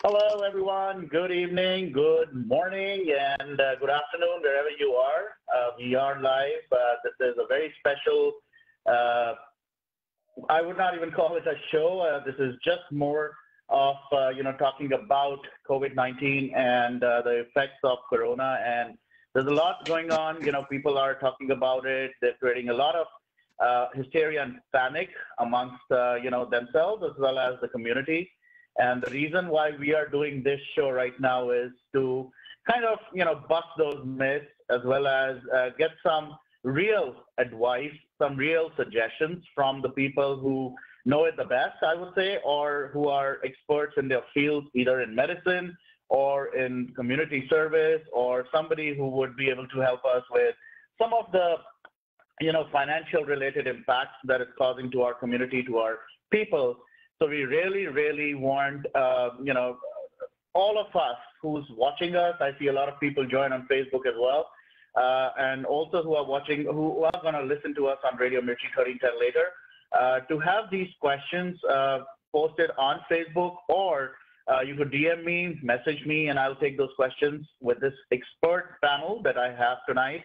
Hello, everyone. Good evening, good morning, and good afternoon, wherever you are. We are live. This is a very special, uh, I would not even call it a show. This is just more of, talking about COVID-19 and the effects of Corona. And there's a lot going on. People are talking about it. They're creating a lot of hysteria and panic amongst, themselves as well as the community. And the reason why we are doing this show right now is to kind of, bust those myths as well as get some real advice, some real suggestions from the people who know it the best, I would say, or who are experts in their field, either in medicine or in community service, or somebody who would be able to help us with some of the, financial related impacts that it's causing to our community, to our people. So we really, really want, all of us who's watching us. I see a lot of people join on Facebook as well, and also who are watching, who are going to listen to us on Radio Mirchi 1310 later, to have these questions posted on Facebook, or you could DM me, message me, and I'll take those questions with this expert panel that I have tonight.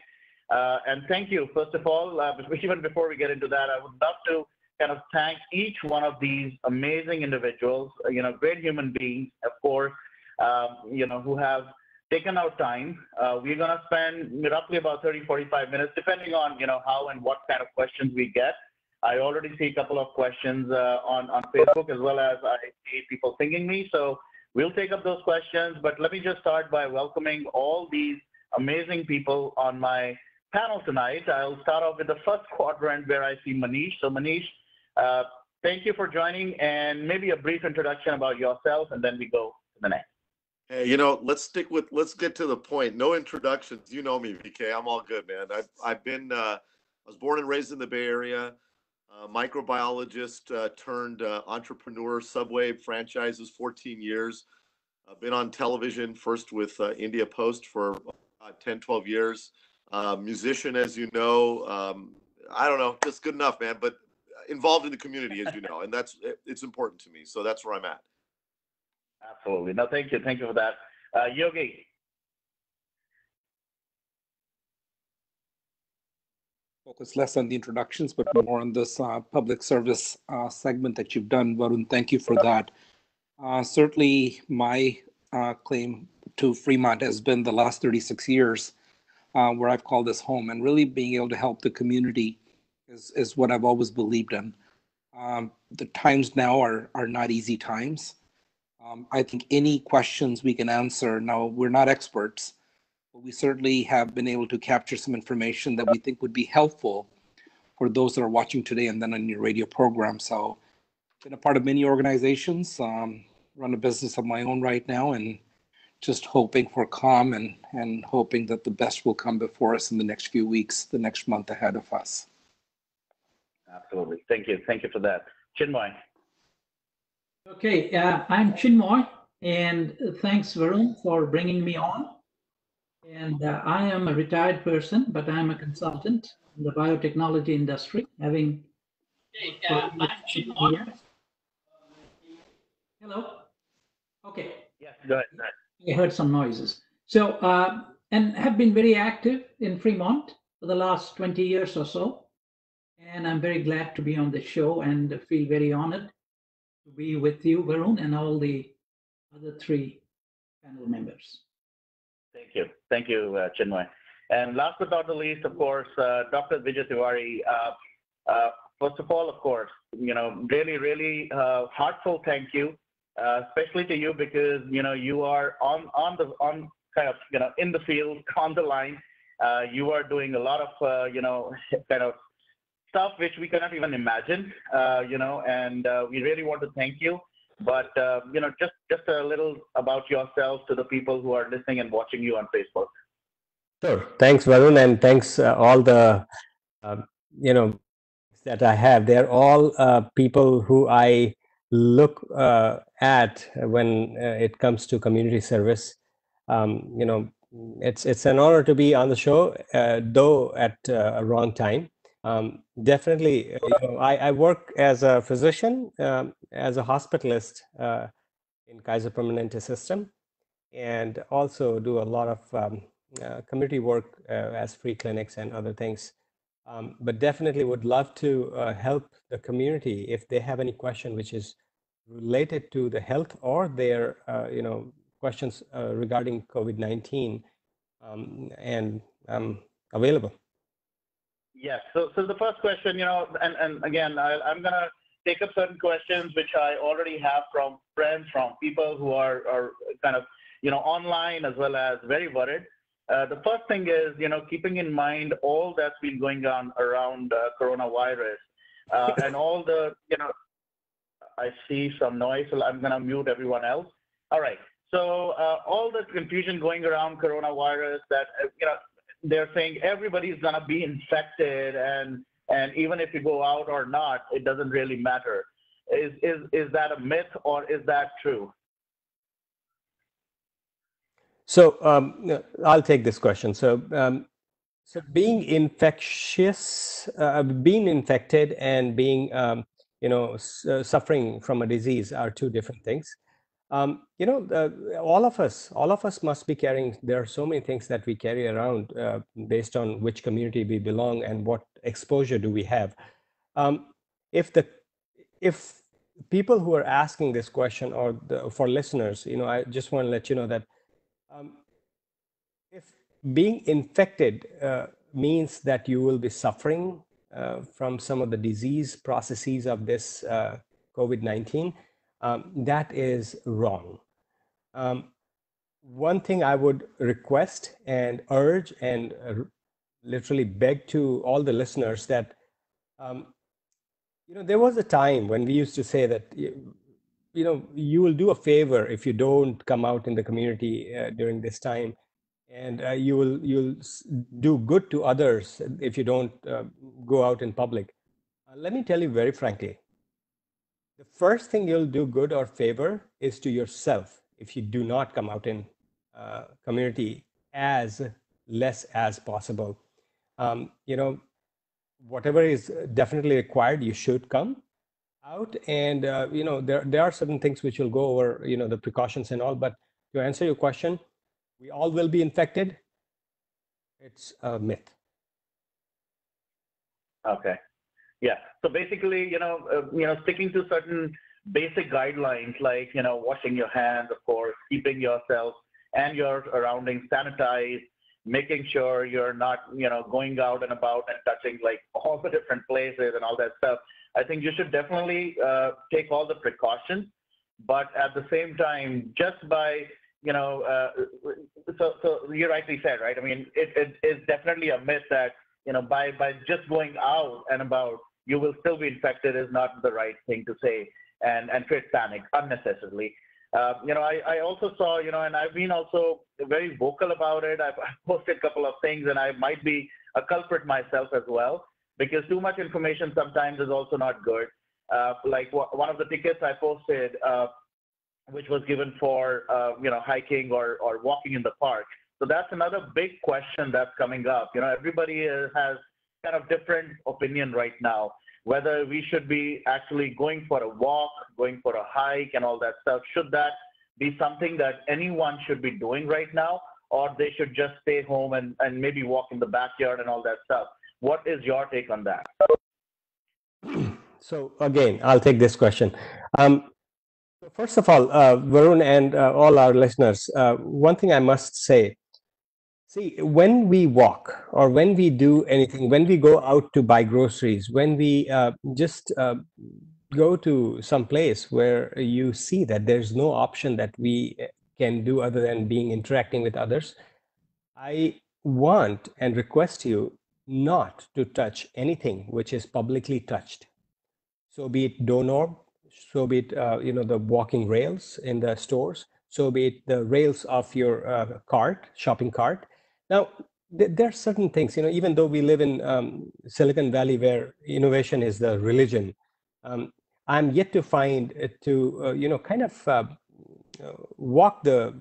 And thank you, first of all, even before we get into that, I would love to kind of thank each one of these amazing individuals, great human beings, of course, who have taken out time. We're going to spend roughly about 30, 45 minutes, depending on, how and what kind of questions we get. I already see a couple of questions on Facebook, as well as I see people pinging me. So we'll take up those questions, but let me just start by welcoming all these amazing people on my panel tonight. I'll start off with the first quadrant where I see Manish. So Manish, thank you for joining, and maybe a brief introduction about yourself, and then we go to the next. Hey, let's get to the point. No introductions. You know me, VK. I'm all good, man. I was born and raised in the Bay Area, microbiologist turned entrepreneur, Subway franchises, 14 years. I've been on television, first with India Post for 10, 12 years. Musician, as you know. I don't know, just good enough, man, but involved in the community, as you know, and it's important to me. So that's where I'm at. Absolutely. No, thank you. Thank you for that. Yogi. Focus less on the introductions, but more on this public service segment that you've done. Varun, thank you for that. Certainly, my claim to Fremont has been the last 36 years where I've called this home, and really being able to help the community is what I've always believed in. The times now are not easy times. I think any questions we can answer. Now, we're not experts, but we certainly have been able to capture some information that we think would be helpful for those that are watching today and then on your radio program. So I've been a part of many organizations, run a business of my own right now, and just hoping for calm and hoping that the best will come before us in the next few weeks, the next month ahead of us. Absolutely. Thank you. Thank you for that. Chinmoy. Okay, I'm Chinmoy, and thanks, Varun, for bringing me on. And I am a retired person, but I'm a consultant in the biotechnology industry, having. I'm Chinmoy. Hello? Okay. Yes, go ahead. I heard some noises. So, and have been very active in Fremont for the last 20 years or so. And I'm very glad to be on the show and feel very honored to be with you, Varun, and all the other three panel members. Thank you. Thank you, Chinmoy. And last but not the least, of course, Dr. Vijay Tiwari. First of all, of course, really, really heartfelt thank you, especially to you, because, you are on kind of, in the field, on the line. You are doing a lot of, kind of stuff which we cannot even imagine, and we really want to thank you. But, just a little about yourself to the people who are listening and watching you on Facebook. Sure. Thanks, Varun, and thanks all the, that I have. They're all people who I look at when it comes to community service. It's an honor to be on the show, though at a wrong time. Definitely, I work as a physician, as a hospitalist in Kaiser Permanente system, and also do a lot of community work as free clinics and other things. But definitely would love to help the community if they have any question which is related to the health or their questions regarding COVID-19, and I'm available. Yes. So the first question, and again, I'm gonna take up certain questions which I already have from friends, from people who are kind of online as well as very worried. The first thing is, keeping in mind all that's been going on around coronavirus and all the, I see some noise, so I'm gonna mute everyone else. All right. So all the confusion going around coronavirus that, they're saying everybody's gonna be infected, and even if you go out or not, it doesn't really matter. Is that a myth or is that true? So I'll take this question. So being infectious, being infected, and being suffering from a disease are two different things. All of us must be carrying. There are so many things that we carry around based on which community we belong and what exposure do we have. If people who are asking this question, or for listeners, I just want to let you know that if being infected means that you will be suffering from some of the disease processes of this COVID-19, that is wrong. One thing I would request and urge and literally beg to all the listeners that, there was a time when we used to say that, you will do a favor if you don't come out in the community during this time, and you'll do good to others if you don't go out in public. Let me tell you very frankly, the first thing you'll do good or favor is to yourself if you do not come out in community as less as possible. Whatever is definitely required, you should come out, and there are certain things which will go over the precautions and all. But to answer your question, we all will be infected. It's a myth. Okay. Yeah. So basically, sticking to certain basic guidelines like, washing your hands, of course, keeping yourself and your surroundings sanitized, making sure you're not, going out and about and touching like all the different places and all that stuff. I think you should definitely take all the precautions, but at the same time, just by, so you rightly said, right? I mean, it is definitely a myth that, by just going out and about, you will still be infected is not the right thing to say and create panic unnecessarily. I also saw, and I've been also very vocal about it. I've posted a couple of things, and I might be a culprit myself as well, because too much information sometimes is also not good. Like one of the tickets I posted, which was given for, hiking or walking in the park. So that's another big question that's coming up. Everybody has kind of different opinion right now, whether we should be actually going for a walk, going for a hike and all that stuff. Should that be something that anyone should be doing right now, or they should just stay home and maybe walk in the backyard and all that stuff? What is your take on that? So again, I'll take this question. First of all, Varun and all our listeners, one thing I must say, see, when we walk or when we do anything, when we go out to buy groceries, when we just go to some place where you see that there's no option that we can do other than interacting with others, I want and request you not to touch anything which is publicly touched. So be it doorknob, so be it the walking rails in the stores, so be it the rails of your shopping cart. Now, there are certain things, even though we live in Silicon Valley where innovation is the religion, I'm yet to find it to, kind of walk the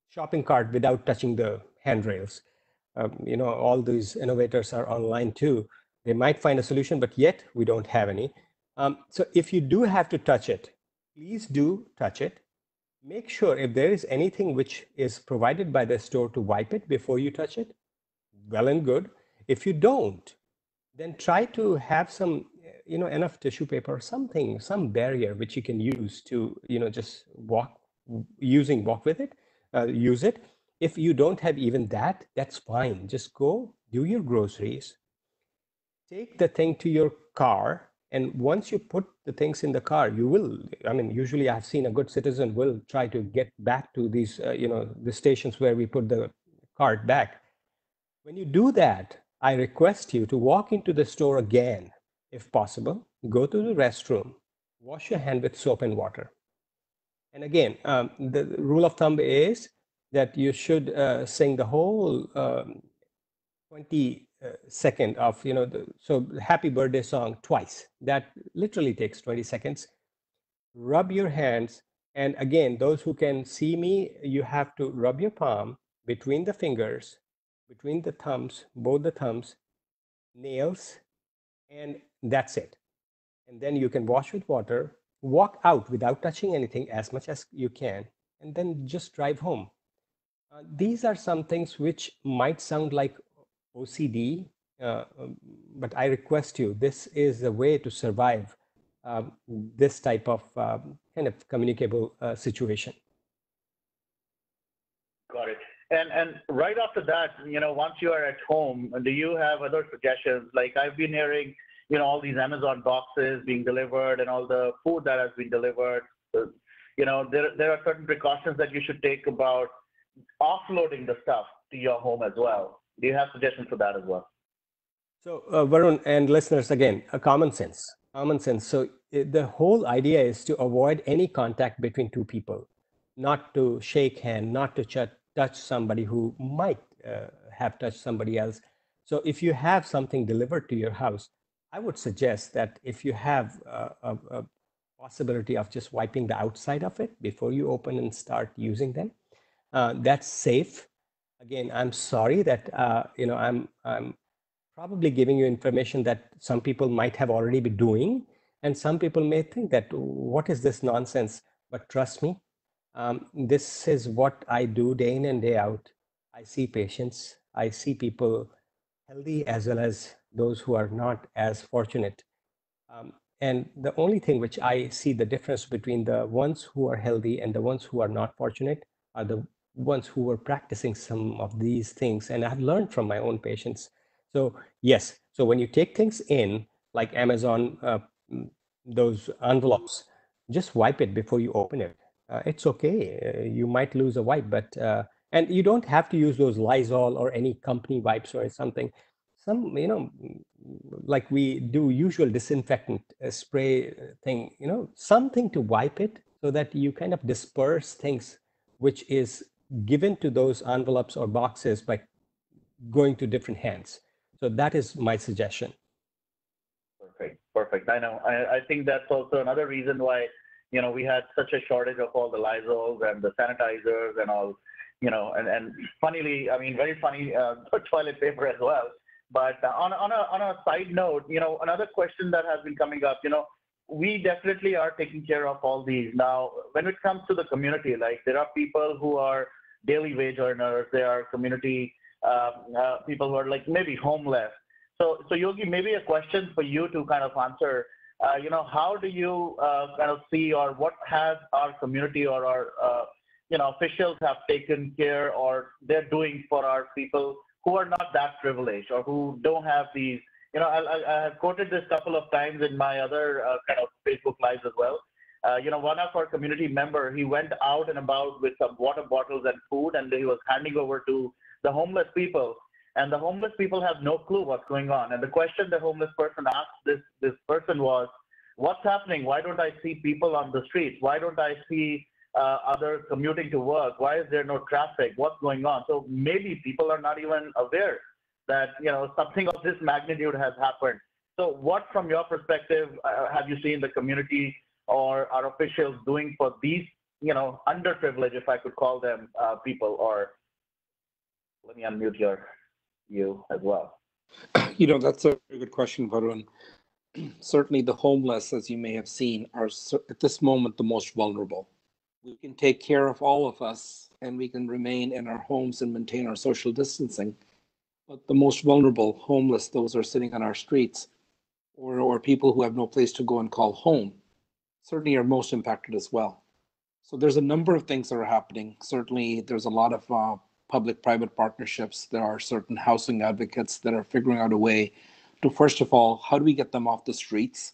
shopping cart without touching the handrails. All these innovators are online too. They might find a solution, but yet we don't have any. So if you do have to touch it, please do touch it. make sure if there is anything which is provided by the store to wipe it before you touch it, well and good. If you don't, then try to have some, enough tissue paper or something, some barrier which you can use to, just walk with it, use it. If you don't have even that, that's fine. Just go do your groceries, take the thing to your car, and once you put the things in the car, you will, usually I've seen a good citizen will try to get back to these, the stations where we put the cart back. When you do that, I request you to walk into the store again, if possible, go to the restroom, wash your hand with soap and water. And again, the rule of thumb is that you should sing the whole 20-second of, so happy birthday song twice. That literally takes 20 seconds. Rub your hands. And again, those who can see me, you have to rub your palm between the fingers, between the thumbs, both the thumbs, nails, and that's it. And then you can wash with water, walk out without touching anything as much as you can, and then just drive home. These are some things which might sound like OCD, but I request you, this is a way to survive this type of kind of communicable situation. Got it. And right after that, once you are at home, do you have other suggestions? Like I've been hearing, all these Amazon boxes being delivered and all the food that has been delivered. There are certain precautions that you should take about offloading the stuff to your home as well. Do you have suggestions for that as well? So Varun and listeners, again, common sense. So the whole idea is to avoid any contact between two people, not to shake hand, not to touch somebody who might have touched somebody else. So if you have something delivered to your house, I would suggest that if you have a possibility of just wiping the outside of it before you open and start using them, that's safe. Again, I'm sorry that I'm probably giving you information that some people might have already been doing, and some people may think that what is this nonsense? But trust me, this is what I do day in and day out. I see patients, I see people healthy as well as those who are not as fortunate. And the only thing which I see the difference between the ones who are healthy and the ones who are not fortunate are the ones who were practicing some of these things. And I've learned from my own patients. So yes, so when you take things in, like Amazon, those envelopes, just wipe it before you open it. It's okay. You might lose a wipe, but and you don't have to use those Lysol or any company wipes or something. Some, like we do usual disinfectant spray thing, something to wipe it so that you kind of disperse things which is given to those envelopes or boxes by going to different hands. So that is my suggestion. Perfect. I know. I think that's also another reason why, we had such a shortage of all the Lysols and the sanitizers and all, and funnily, very funny, toilet paper as well. But on a side note, another question that has been coming up, we definitely are taking care of all these. Now, when it comes to the community, like there are people who are daily wage earners, there are community people who are like maybe homeless. So Yogi, maybe a question for you to kind of answer. How do you kind of see, or what has our community or our officials have taken care or they're doing for our people who are not that privileged or who don't have these? I have quoted this a couple of times in my other kind of Facebook lives as well. One of our community member, he went out and about with some water bottles and food, and he was handing over to the homeless people. And the homeless people have no clue what's going on. And the question the homeless person asked this person was, what's happening? Why don't I see people on the streets? Why don't I see others commuting to work? Why is there no traffic? What's going on? So maybe people are not even aware that, something of this magnitude has happened. So what, from your perspective, have you seen the community or our officials doing for these, underprivileged, if I could call them, people? Or let me unmute you as well. That's a very good question, Varun. Certainly the homeless, as you may have seen, are at this moment the most vulnerable. we can take care of all of us and we can remain in our homes and maintain our social distancing. But the most vulnerable, homeless, those who are sitting on our streets, or people who have no place to go and call home, certainly are most impacted as well. So there's a number of things that are happening. Certainly, there's a lot of public-private partnerships. There are certain housing advocates that are figuring out a way to, first of all, how do we get them off the streets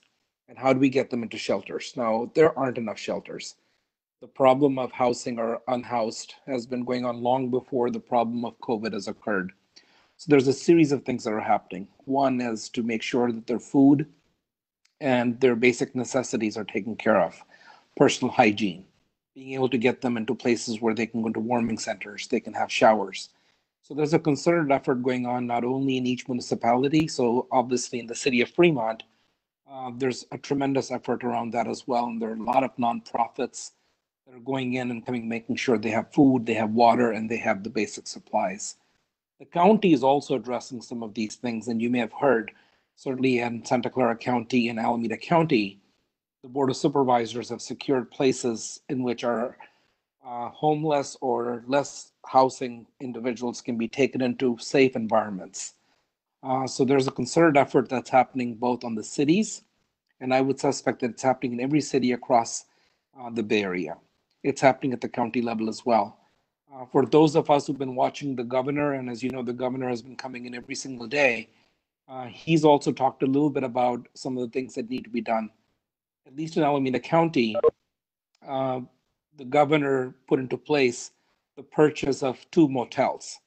and how do we get them into shelters? Now, there aren't enough shelters. The problem of housing or unhoused has been going on long before the problem of COVID has occurred. So there's a series of things that are happening. One is to make sure that their food and their basic necessities are taken care of. Personal hygiene, being able to get them into places where they can go to warming centers, they can have showers. So there's a concerted effort going on not only in each municipality, so obviously in the city of Fremont, there's a tremendous effort around that as well. And there are a lot of nonprofits that are going in and coming, making sure they have food, they have water, and they have the basic supplies. The county is also addressing some of these things, and you may have heard, certainly in Santa Clara County and Alameda County, the Board of Supervisors have secured places in which our homeless or less housing individuals can be taken into safe environments. So there's a concerted effort that's happening both on the cities, and I would suspect that it's happening in every city across the Bay Area. It's happening at the county level as well. For those of us who've been watching the governor, and as you know, the governor has been coming in every single day, he's also talked a little bit about some of the things that need to be done. At least in Alameda County, the governor put into place the purchase of 2 motels,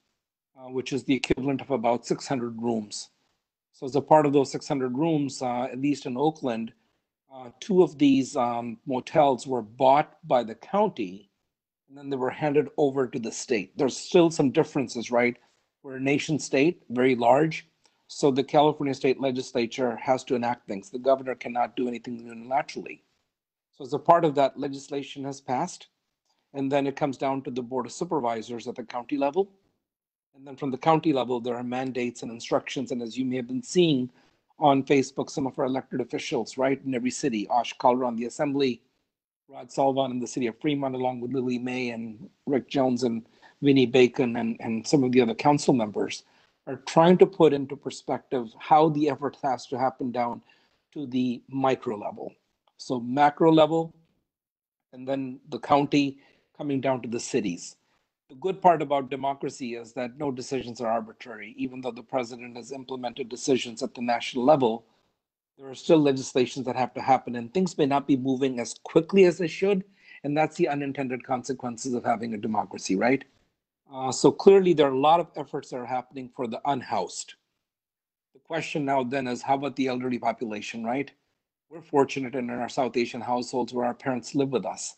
which is the equivalent of about 600 rooms. So as a part of those 600 rooms, at least in Oakland, 2 of these motels were bought by the county, and then they were handed over to the state. There's still some differences, right? We're a nation state, very large. So the California state legislature has to enact things. The governor cannot do anything unilaterally. So as a part of that, legislation has passed. And then it comes down to the Board of Supervisors at the county level. And then from the county level, there are mandates and instructions. And as you may have been seeing on Facebook, some of our elected officials, right, in every city, Ash Kalra on the Assembly, Rod Salvan in the city of Fremont, along with Lily May and Rick Jones and Vinnie Bacon and some of the other council members, are trying to put into perspective how the effort has to happen down to the micro level. So macro level, and then the county coming down to the cities. The good part about democracy is that no decisions are arbitrary. Even though the president has implemented decisions at the national level, there are still legislations that have to happen, and things may not be moving as quickly as they should. And that's the unintended consequences of having a democracy, right? So clearly, there are a lot of efforts that are happening for the unhoused. The question now then is, how about the elderly population, right? We're fortunate in our South Asian households where our parents live with us.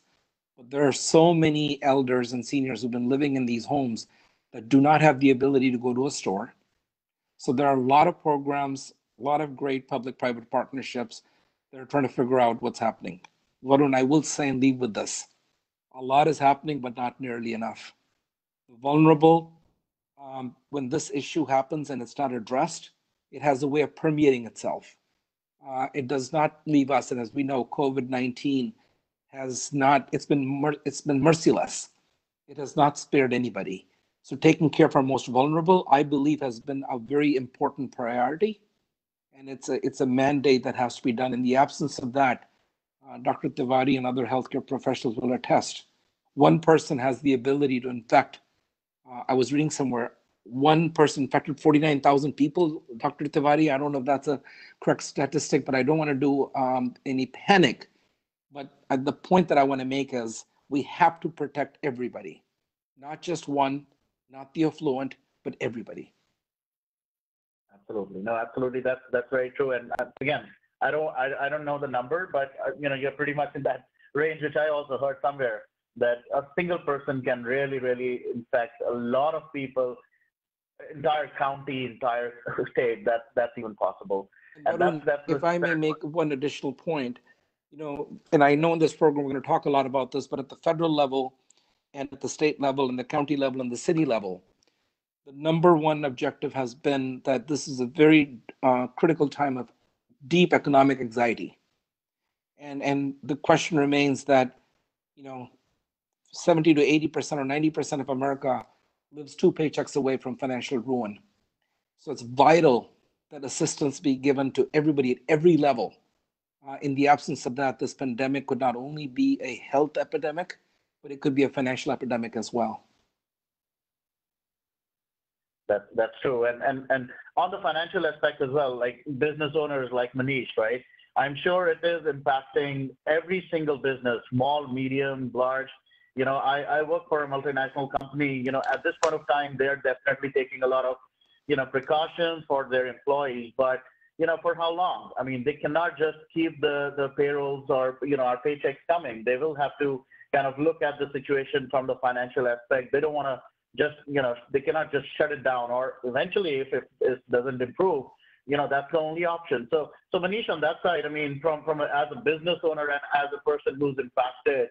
But there are so many elders and seniors who've been living in these homes that do not have the ability to go to a store. So there are a lot of programs, a lot of great public-private partnerships that are trying to figure out what's happening. Varun, I will say and leave with this. A lot is happening, but not nearly enough. The vulnerable, when this issue happens and it's not addressed, it has a way of permeating itself. It does not leave us, and as we know, COVID-19 has not, it's been merciless. It has not spared anybody. So taking care of our most vulnerable, I believe, has been a very important priority. And it's a mandate that has to be done. In the absence of that, Dr. Tiwari and other healthcare professionals will attest. One person has the ability to infect. I was reading somewhere, one person infected 49,000 people. Dr. Tiwari, I don't know if that's a correct statistic, but I don't want to do any panic. But the point that I want to make is we have to protect everybody, not just one, not the affluent, but everybody. Absolutely. No, absolutely. That's very true. And again, I don't know the number, but you're pretty much in that range, which I also heard somewhere, that a single person can really, really infect a lot of people, entire county, entire state. That's even possible. And if I may make one additional point, and I know in this program we're going to talk a lot about this, but at the federal level and at the state level and the county level and the city level, the number one objective has been that this is a very critical time of deep economic anxiety. And the question remains that, 70 to 80% or 90% of America lives 2 paychecks away from financial ruin. So it's vital that assistance be given to everybody at every level. In the absence of that, this pandemic could not only be a health epidemic, but it could be a financial epidemic as well. That's true. And on the financial aspect as well, like business owners like Manish, right? I'm sure it is impacting every single business, small, medium, large. I work for a multinational company. At this point of time, they're definitely taking a lot of, precautions for their employees. But, for how long? I mean, they cannot just keep the payrolls or, our paychecks coming. They will have to kind of look at the situation from the financial aspect. They don't want to just, they cannot just shut it down, or eventually if it doesn't improve, that's the only option. So Manish, on that side, I mean, as a business owner and as a person who's impacted,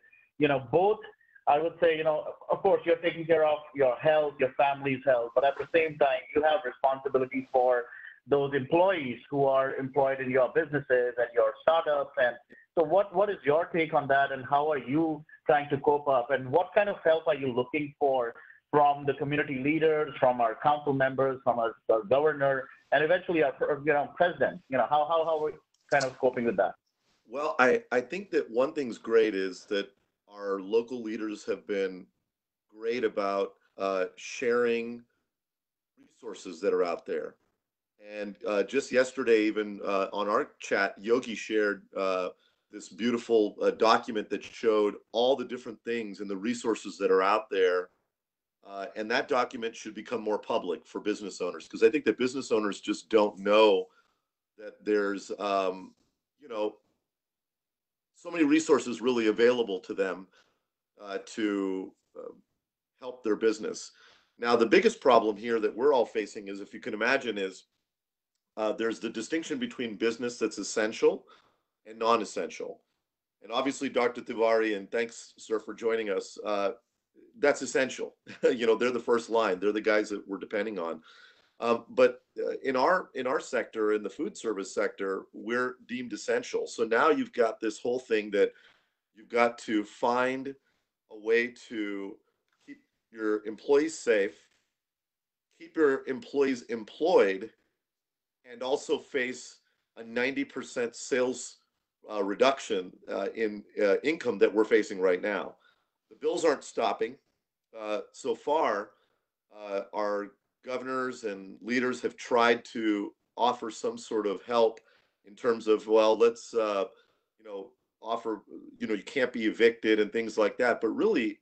both, I would say, of course, you're taking care of your health, your family's health, but at the same time, you have responsibility for those employees who are employed in your businesses and your startups. And so what is your take on that, and how are you trying to cope up, and what kind of help are you looking for from the community leaders, from our council members, from our governor, and eventually our president? How are we kind of coping with that? Well, I think that one thing's great is that our local leaders have been great about sharing resources that are out there. And just yesterday, even on our chat, Yogi shared this beautiful document that showed all the different things and the resources that are out there. And that document should become more public for business owners, because I think that business owners just don't know that there's, so many resources really available to them to help their business. Now, the biggest problem here that we're all facing is, if you can imagine, is there's the distinction between business that's essential and non-essential. And obviously, Dr. Tiwari, and thanks, sir, for joining us, that's essential. They're the first line. They're the guys that we're depending on. But in our sector, in the food service sector, we're deemed essential. So now you've got this whole thing that you've got to find a way to keep your employees safe, keep your employees employed, and also face a 90% sales reduction in income that we're facing right now. The bills aren't stopping. So far, our governors and leaders have tried to offer some sort of help in terms of, well, let's, offer, you can't be evicted and things like that. But really,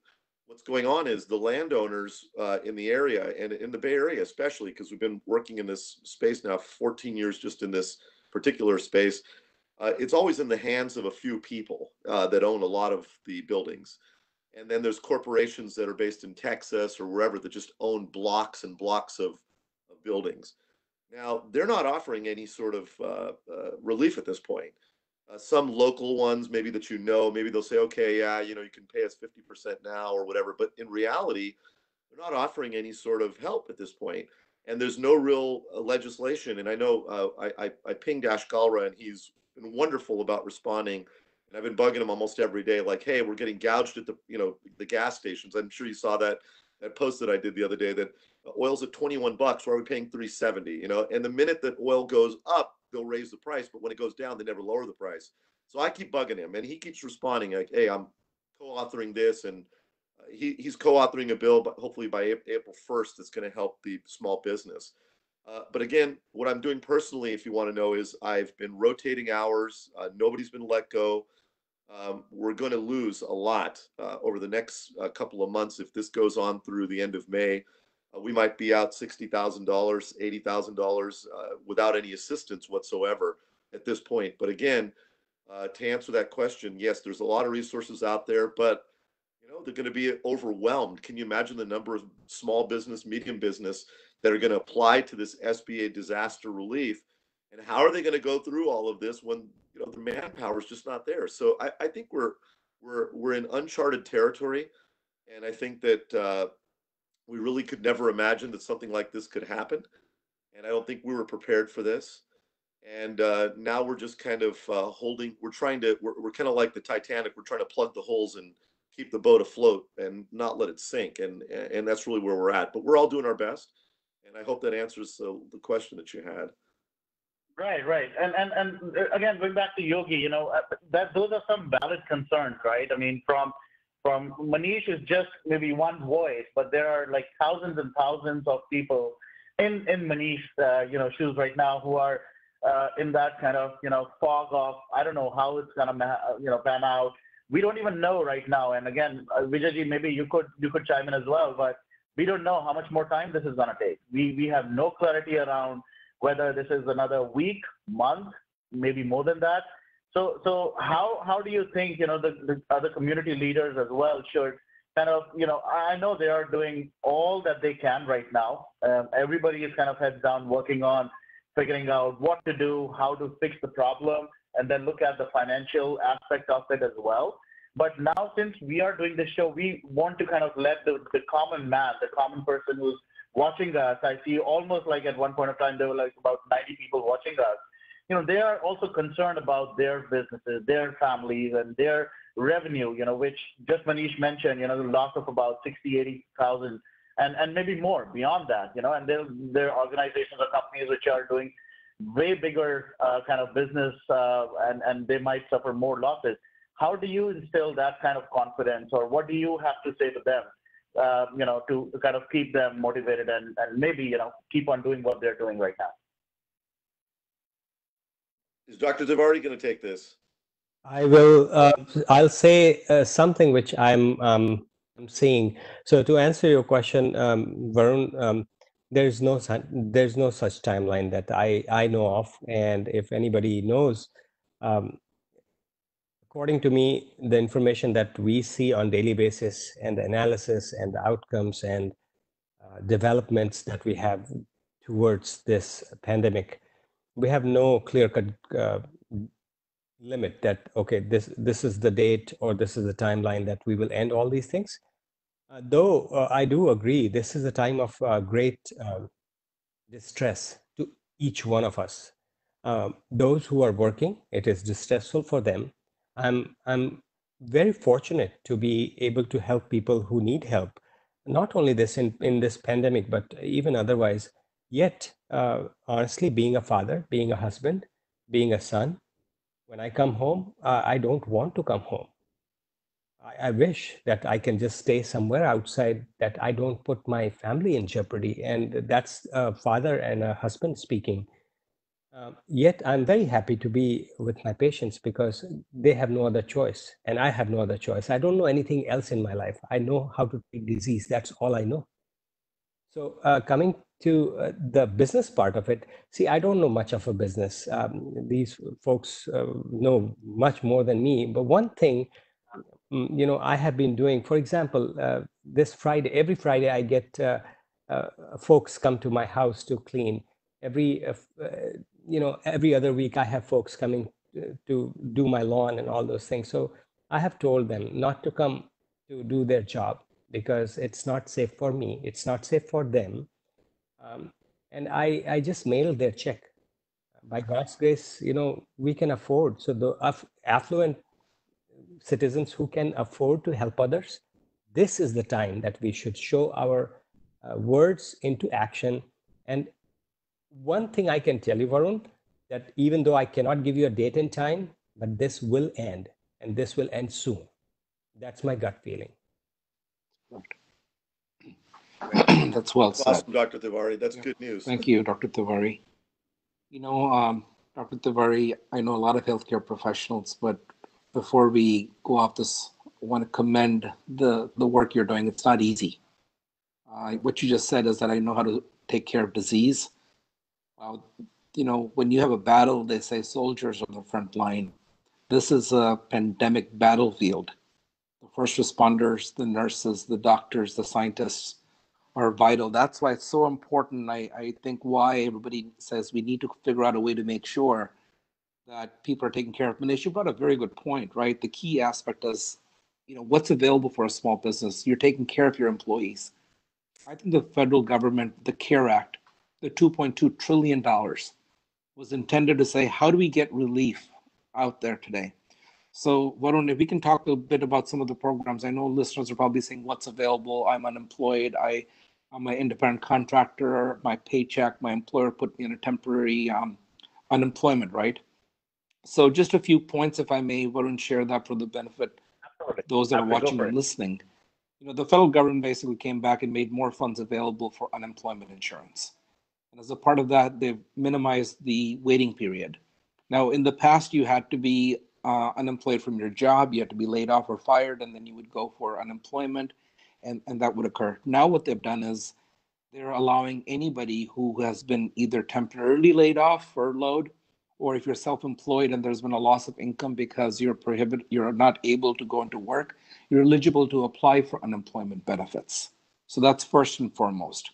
what's going on is the landowners in the area, and in the Bay Area especially, because we've been working in this space now 14 years, just in this particular space, it's always in the hands of a few people that own a lot of the buildings. And then there's corporations that are based in Texas or wherever that just own blocks and blocks of buildings. Now, they're not offering any sort of relief at this point. Some local ones, maybe that maybe they'll say, okay, yeah, you can pay us 50% now or whatever. But in reality, they're not offering any sort of help at this point. And there's no real legislation. And I know I pinged Ash Galra, and he's been wonderful about responding. And I've been bugging him almost every day, like, hey, we're getting gouged at the gas stations. I'm sure you saw that post that I did the other day, that oil's at $21. Why are we paying $3.70? And the minute that oil goes up, they'll raise the price. But when it goes down, they never lower the price. So I keep bugging him, and he keeps responding like, hey, I'm co-authoring this. And he's co-authoring a bill, but hopefully by April 1st, that's going to help the small business. But again, what I'm doing personally, if you want to know, is I've been rotating hours. Nobody's been let go. We're going to lose a lot over the next couple of months. If this goes on through the end of May, we might be out $60,000, $80,000 without any assistance whatsoever at this point. But again, to answer that question, yes, there's a lot of resources out there, but they're going to be overwhelmed. Can you imagine the number of small business, medium business that are going to apply to this SBA disaster relief? And how are they going to go through all of this when the manpower is just not there? So I think we're in uncharted territory, and I think that we really could never imagine that something like this could happen. And I don't think we were prepared for this. And now we're just kind of holding. We're kind of like the Titanic. We're trying to plug the holes in keep the boat afloat and not let it sink. And that's really where we're at. But we're all doing our best. And I hope that answers the question that you had. Right, right. And again, going back to Yogi, you know, that those are some valid concerns, right? I mean, from Manish is just maybe one voice, but there are like thousands and thousands of people in Manish, you know, shoes right now who are in that kind of, you know, fog of, I don't know how it's gonna, you know, pan out. We don't even know right now. And again, Vijayji, maybe you could chime in as well, but we don't know how much more time this is gonna take. We have no clarity around whether this is another week, month, maybe more than that. So how do you think, you know, the other community leaders as well should kind of, you know, I know they are doing all that they can right now. Everybody is kind of heads down working on figuring out what to do, how to fix the problem, and then look at the financial aspect of it as well. But now, since we are doing this show, we want to kind of let the common man, the common person who's watching us, I see almost like at one point of time, there were like about 90 people watching us. You know, they are also concerned about their businesses, their families, and their revenue, you know, which just Manish mentioned, you know, the loss of about 60, 80,000 and maybe more beyond that, you know, and there are organizations or companies which are doing way bigger kind of business and they might suffer more losses. How do you instill that kind of confidence, or what do you have to say to them, you know, to kind of keep them motivated and maybe, you know, keep on doing what they're doing right now? Is Dr. Tiwari going to take this? I will. I'll say something which I'm seeing. So to answer your question, Varun, there's no such timeline that I know of, and if anybody knows, according to me, the information that we see on daily basis and the analysis and the outcomes and developments that we have towards this pandemic, we have no clear-cut limit that, okay, this is the date or this is the timeline that we will end all these things. Though I do agree, this is a time of great distress to each one of us. Those who are working, it is distressful for them. I'm very fortunate to be able to help people who need help, not only this in this pandemic, but even otherwise. Yet, honestly, being a father, being a husband, being a son, when I come home, I don't want to come home. I wish that I can just stay somewhere outside, that I don't put my family in jeopardy. And that's a father and a husband speaking. Yet I'm very happy to be with my patients because they have no other choice and I have no other choice. I don't know anything else in my life. I know how to treat disease. That's all I know. So coming to the business part of it, see, I don't know much of a business. These folks know much more than me. But one thing, you know, I have been doing, for example, this Friday, every Friday, I get folks come to my house to clean. You know, every other week, I have folks coming to do my lawn and all those things. So I have told them not to come to do their job because it's not safe for me. It's not safe for them. And I just mailed their check. By God's grace, you know, we can afford. So the affluent citizens who can afford to help others, this is the time that we should show our words into action. And one thing I can tell you, Varun, that even though I cannot give you a date and time, but this will end, and this will end soon. That's my gut feeling. That's well said. Awesome, Dr. Tiwari. That's good news. Thank you, Dr. Tiwari. You know, Dr. Tiwari, I know a lot of healthcare professionals, but before we go off this, I want to commend the work you're doing. It's not easy. What you just said is that I know how to take care of disease. You know, when you have a battle, they say soldiers on the front line. This is a pandemic battlefield. The first responders, the nurses, the doctors, the scientists are vital. That's why it's so important. I think why everybody says we need to figure out a way to make sure that people are taken care of. Manish, you brought a very good point, right? The key aspect is, you know, what's available for a small business. You're taking care of your employees. I think the federal government, the CARE Act, the $2.2 trillion was intended to say, how do we get relief out there today? So, Varun, if we can talk a bit about some of the programs. I know listeners are probably saying, what's available? I'm unemployed. I'm an independent contractor. My paycheck, my employer put me in a temporary unemployment, right? So just a few points, if I may, Varun, share that for the benefit of Absolutely. those that are Absolutely. Go watching for and it. listening. The federal government basically came back and made more funds available for unemployment insurance. And as a part of that, they've minimized the waiting period. Now, in the past, you had to be unemployed from your job, you had to be laid off or fired, and then you would go for unemployment, and that would occur. Now, what they've done is they're allowing anybody who has been either temporarily laid off, furloughed, or if you're self-employed and there's been a loss of income because you're not able to go into work, you're eligible to apply for unemployment benefits. So that's first and foremost.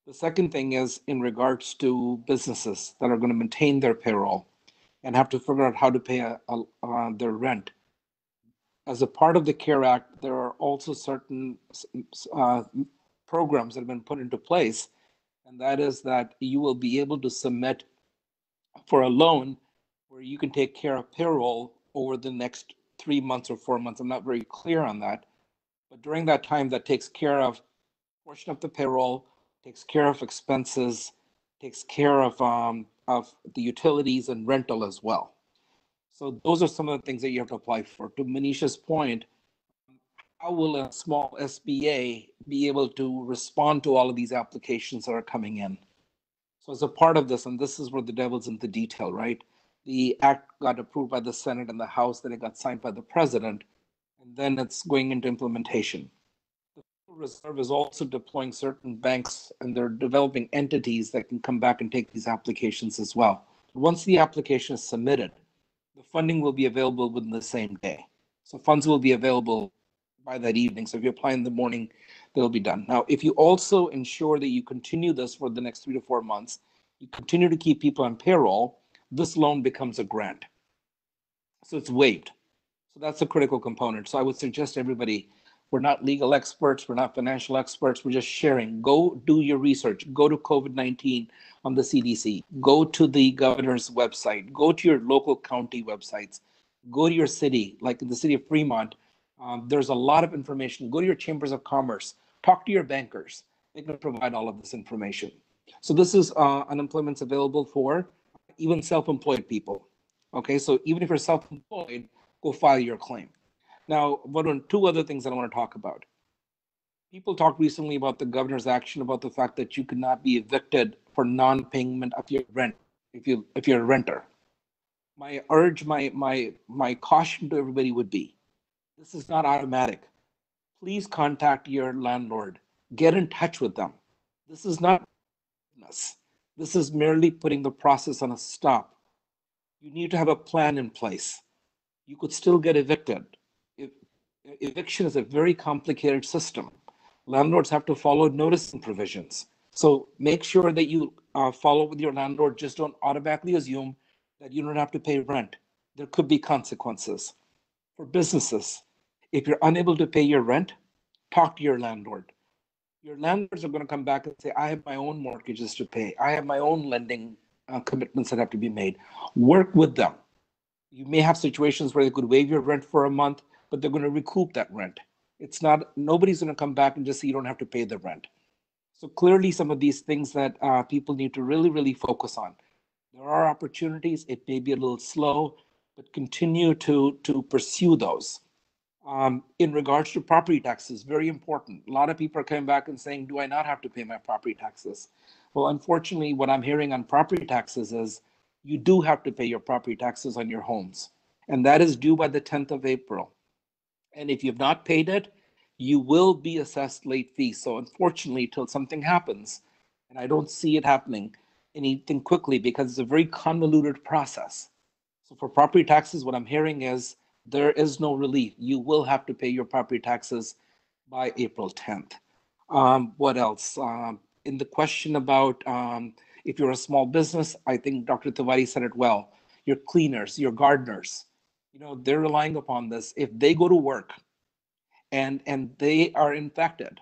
The second thing is in regards to businesses that are going to maintain their payroll and have to figure out how to pay their rent. As a part of the CARE Act, there are also certain uh, programs that have been put into place, and that is that you will be able to submit for a loan where you can take care of payroll over the next 3 months or 4 months. I'm not very clear on that, but during that time, that takes care of a portion of the payroll, takes care of expenses, takes care of the utilities and rental as well. So those are some of the things that you have to apply for. To Manisha's point, how will a small SBA be able to respond to all of these applications that are coming in? So as a part of this, and this is where the devil's in the detail, right? The act got approved by the Senate and the House, then it got signed by the president, and then it's going into implementation. The Federal Reserve is also deploying certain banks, and they're developing entities that can come back and take these applications as well. Once the application is submitted, the funding will be available within the same day. So funds will be available by that evening. So if you apply in the morning, they'll be done. Now, if you also ensure that you continue this for the next 3 to 4 months, you continue to keep people on payroll, this loan becomes a grant. So it's waived. So that's a critical component. So I would suggest everybody, we're not legal experts, we're not financial experts, we're just sharing. Go do your research. Go to COVID-19 on the CDC. Go to the governor's website. Go to your local county websites. Go to your city, like in the city of Fremont. There's a lot of information. Go to your chambers of commerce. Talk to your bankers. They can provide all of this information. So this is unemployment's available for even self-employed people. Okay, so even if you're self-employed, go file your claim. Now, Varun, two other things that I want to talk about. People talked recently about the governor's action about the fact that you could not be evicted for non-payment of your rent if you're a renter. My urge, my caution to everybody would be, this is not automatic. Please contact your landlord. Get in touch with them. This is not business. This is merely putting the process on a stop. You need to have a plan in place. You could still get evicted. Eviction is a very complicated system. Landlords have to follow noticing provisions. So make sure that you follow with your landlord. Just don't automatically assume that you don't have to pay rent. There could be consequences. For businesses, if you're unable to pay your rent, talk to your landlord. Your landlords are going to come back and say, I have my own mortgages to pay. I have my own lending commitments that have to be made. Work with them. You may have situations where they could waive your rent for a month, but they're going to recoup that rent. It's not, nobody's going to come back and just say you don't have to pay the rent. So clearly some of these things that people need to really, really focus on. There are opportunities. It may be a little slow, but continue to pursue those. In regards to property taxes, very important. A lot of people are coming back and saying, do I not have to pay my property taxes? Well, unfortunately, what I'm hearing on property taxes is you do have to pay your property taxes on your homes. And that is due by the 10th of April. And if you've not paid it, you will be assessed late fees. So unfortunately, till something happens, and I don't see it happening anything quickly because it's a very convoluted process. So for property taxes, what I'm hearing is there is no relief. You will have to pay your property taxes by April 10th. What else? In the question about if you're a small business, I think Dr. Tiwari said it well. Your cleaners, your gardeners, they're relying upon this. If they go to work and they are infected,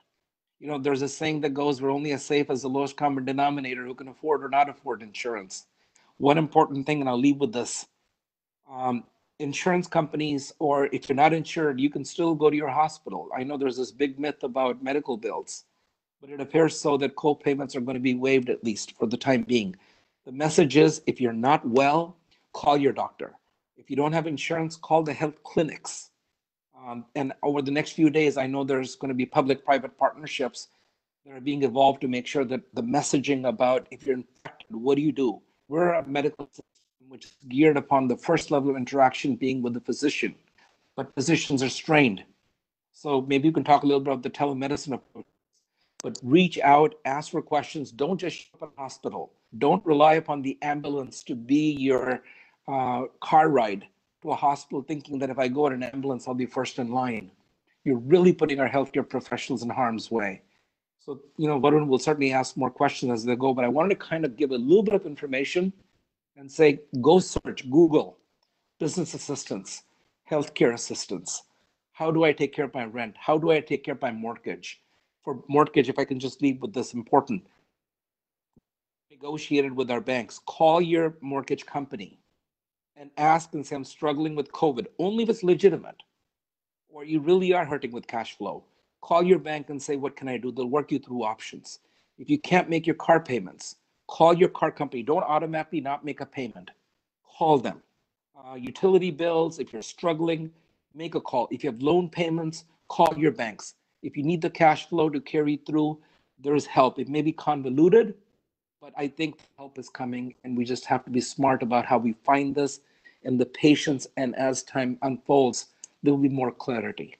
there's a saying that goes, we're only as safe as the lowest common denominator who can afford or not afford insurance. One important thing, and I'll leave with this, insurance companies, or if you're not insured, you can still go to your hospital. I know there's this big myth about medical bills, but it appears so that co-payments are going to be waived, at least for the time being. The message is, if you're not well, call your doctor. If you don't have insurance, call the health clinics. And over the next few days, I know there's going to be public-private partnerships that are being evolved to make sure that the messaging about if you're infected, what do you do? We're a medical system which is geared upon the first level of interaction being with the physician, but physicians are strained. So maybe you can talk a little bit about the telemedicine approach, but reach out, ask for questions. Don't just show up at a hospital. Don't rely upon the ambulance to be your car ride to a hospital thinking that if I go in an ambulance, I'll be first in line. You're really putting our healthcare professionals in harm's way. So, Varun will certainly ask more questions as they go, but I wanted to kind of give a little bit of information and say, go search, Google, business assistance, healthcare assistance. How do I take care of my rent? How do I take care of my mortgage? For mortgage, if I can just leave with this important, negotiated with our banks, call your mortgage company and ask and say, I'm struggling with COVID, only if it's legitimate, or you really are hurting with cash flow. Call your bank and say, what can I do? They'll work you through options. If you can't make your car payments, call your car company. Don't automatically not make a payment. Call them. Utility bills, if you're struggling, make a call. If you have loan payments, call your banks. If you need the cash flow to carry through, there is help. It may be convoluted, but I think help is coming, and we just have to be smart about how we find this and the patience, and as time unfolds, there will be more clarity.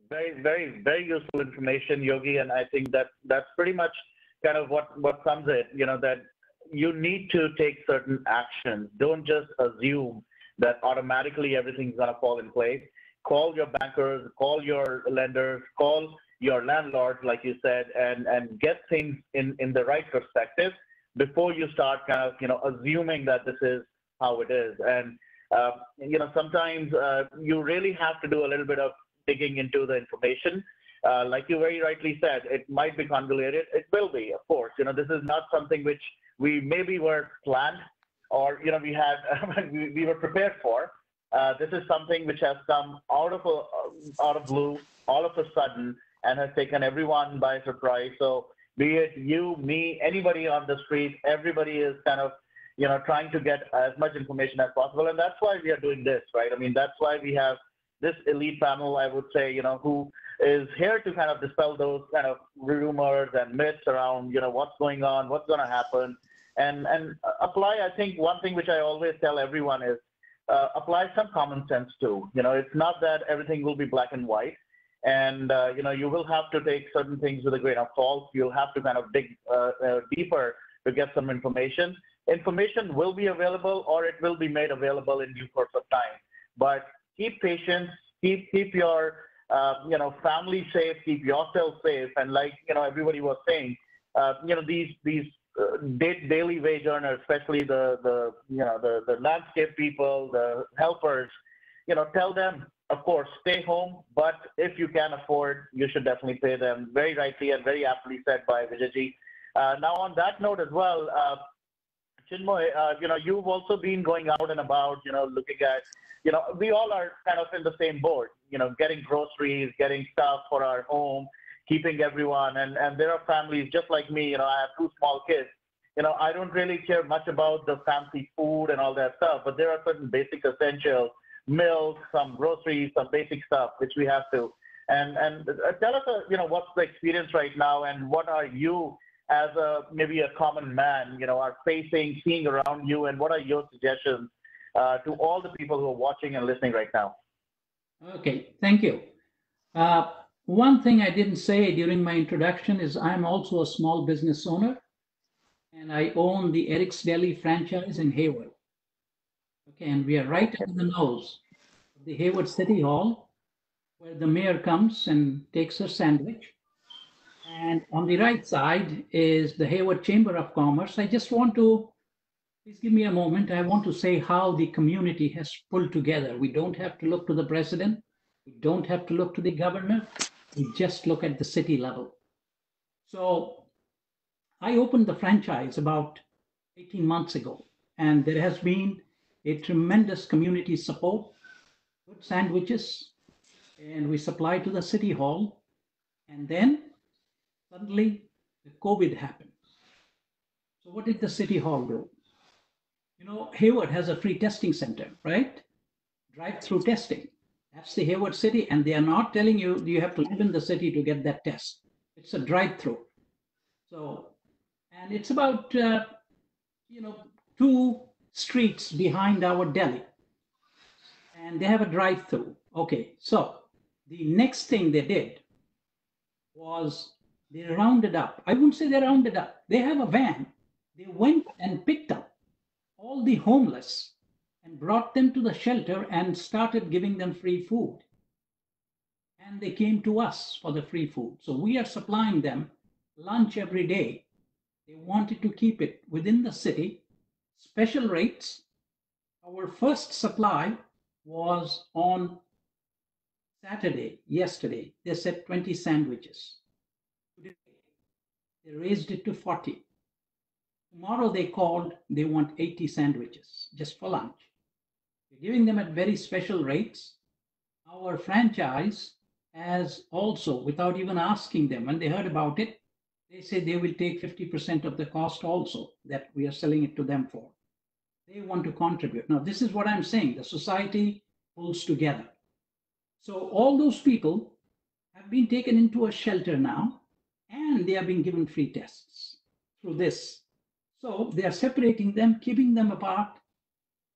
Very, very, very useful information, Yogi, and I think that's pretty much kind of what sums it, that you need to take certain actions. Don't just assume that automatically everything's going to fall in place. Call your bankers, call your lenders, call your landlords, like you said, and get things in the right perspective before you start kind of, assuming that this is how it is. And, sometimes you really have to do a little bit of digging into the information. Like you very rightly said, it might be convoluted. It will be, of course. This is not something which we maybe were planned or, we had, we were prepared for. This is something which has come out of blue, all of a sudden, and has taken everyone by surprise. So be it you, me, anybody on the street, everybody is kind of, trying to get as much information as possible. And that's why we are doing this, right? I mean, that's why we have this elite panel, I would say, who is here to kind of dispel those kind of rumors and myths around, what's going on, what's going to happen, and apply. I think one thing which I always tell everyone is apply some common sense too. It's not that everything will be black and white, and you will have to take certain things with a grain of salt. You'll have to kind of dig deeper to get some information. Information will be available, or it will be made available in due course of time. But keep patience, keep your family safe, keep yourself safe, and like everybody was saying, these daily wage earners, especially the landscape people, the helpers, tell them, of course, stay home, but if you can afford, you should definitely pay them. Very rightly and very aptly said by Vijayji. Now on that note as well, Chinmoy, you've also been going out and about, looking at, we all are kind of in the same boat, getting groceries, getting stuff for our home, keeping everyone. And there are families just like me, I have 2 small kids. I don't really care much about the fancy food and all that stuff, but there are certain basic essentials, milk, some groceries, some basic stuff, which we have to. And tell us, what's the experience right now, and what are you as maybe a common man, are facing, seeing around you, and what are your suggestions to all the people who are watching and listening right now? Okay, thank you. One thing I didn't say during my introduction is I'm also a small business owner, and I own the Eric's Deli franchise in Hayward. Okay, and we are right in the nose of the Hayward City Hall, where the mayor comes and takes her sandwich. And on the right side is the Hayward Chamber of Commerce. I just want to, please give me a moment. I want to say how the community has pulled together. We don't have to look to the president. We don't have to look to the governor. We just look at the city level. So I opened the franchise about 18 months ago, and there has been a tremendous community support, good sandwiches, and we supply to the city hall. And then suddenly the COVID happened. So what did the city hall do? You know, Hayward has a free testing center, right? Drive-through testing. That's the Hayward city, and they are not telling you you have to live in the city to get that test. It's a drive-through. So, and it's about, 2 streets behind our deli, and they have a drive-through. Okay, so the next thing they did was they rounded up. I wouldn't say they rounded up. They have a van. They went and picked up all the homeless and brought them to the shelter and started giving them free food. And they came to us for the free food. So we are supplying them lunch every day. They wanted to keep it within the city, special rates. Our first supply was on Saturday, yesterday. They said 20 sandwiches. Today, they raised it to 40. Tomorrow they called, they want 80 sandwiches just for lunch. We're giving them at very special rates. Our franchise has also, without even asking them, when they heard about it, they say they will take 50% of the cost also that we are selling it to them for. They want to contribute. Now, this is what I'm saying. The society pulls together. So all those people have been taken into a shelter now, and they are being given free tests through this. So they are separating them, keeping them apart,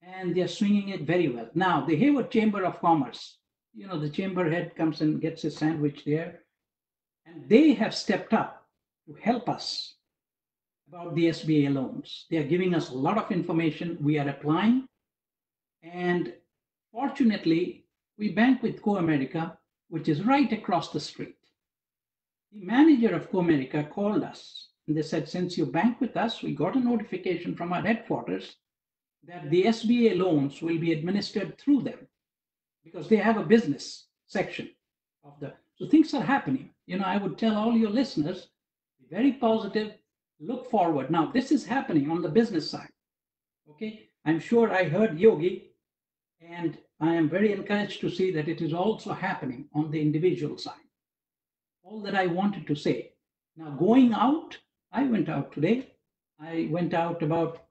and they are swinging it very well. Now, the Hayward Chamber of Commerce, the chamber head comes and gets his sandwich there, and they have stepped up to help us about the SBA loans. They are giving us a lot of information. We are applying, and fortunately, we bank with Co-America, which is right across the street. The manager of Co-America called us, and they said, since you bank with us, we got a notification from our headquarters that the SBA loans will be administered through them because they have a business section of the. So things are happening. I would tell all your listeners, be very positive, look forward. Now, this is happening on the business side. Okay, I'm sure I heard Yogi, and I am very encouraged to see that it is also happening on the individual side. All that I wanted to say. Now, going out, I went out today. I went out about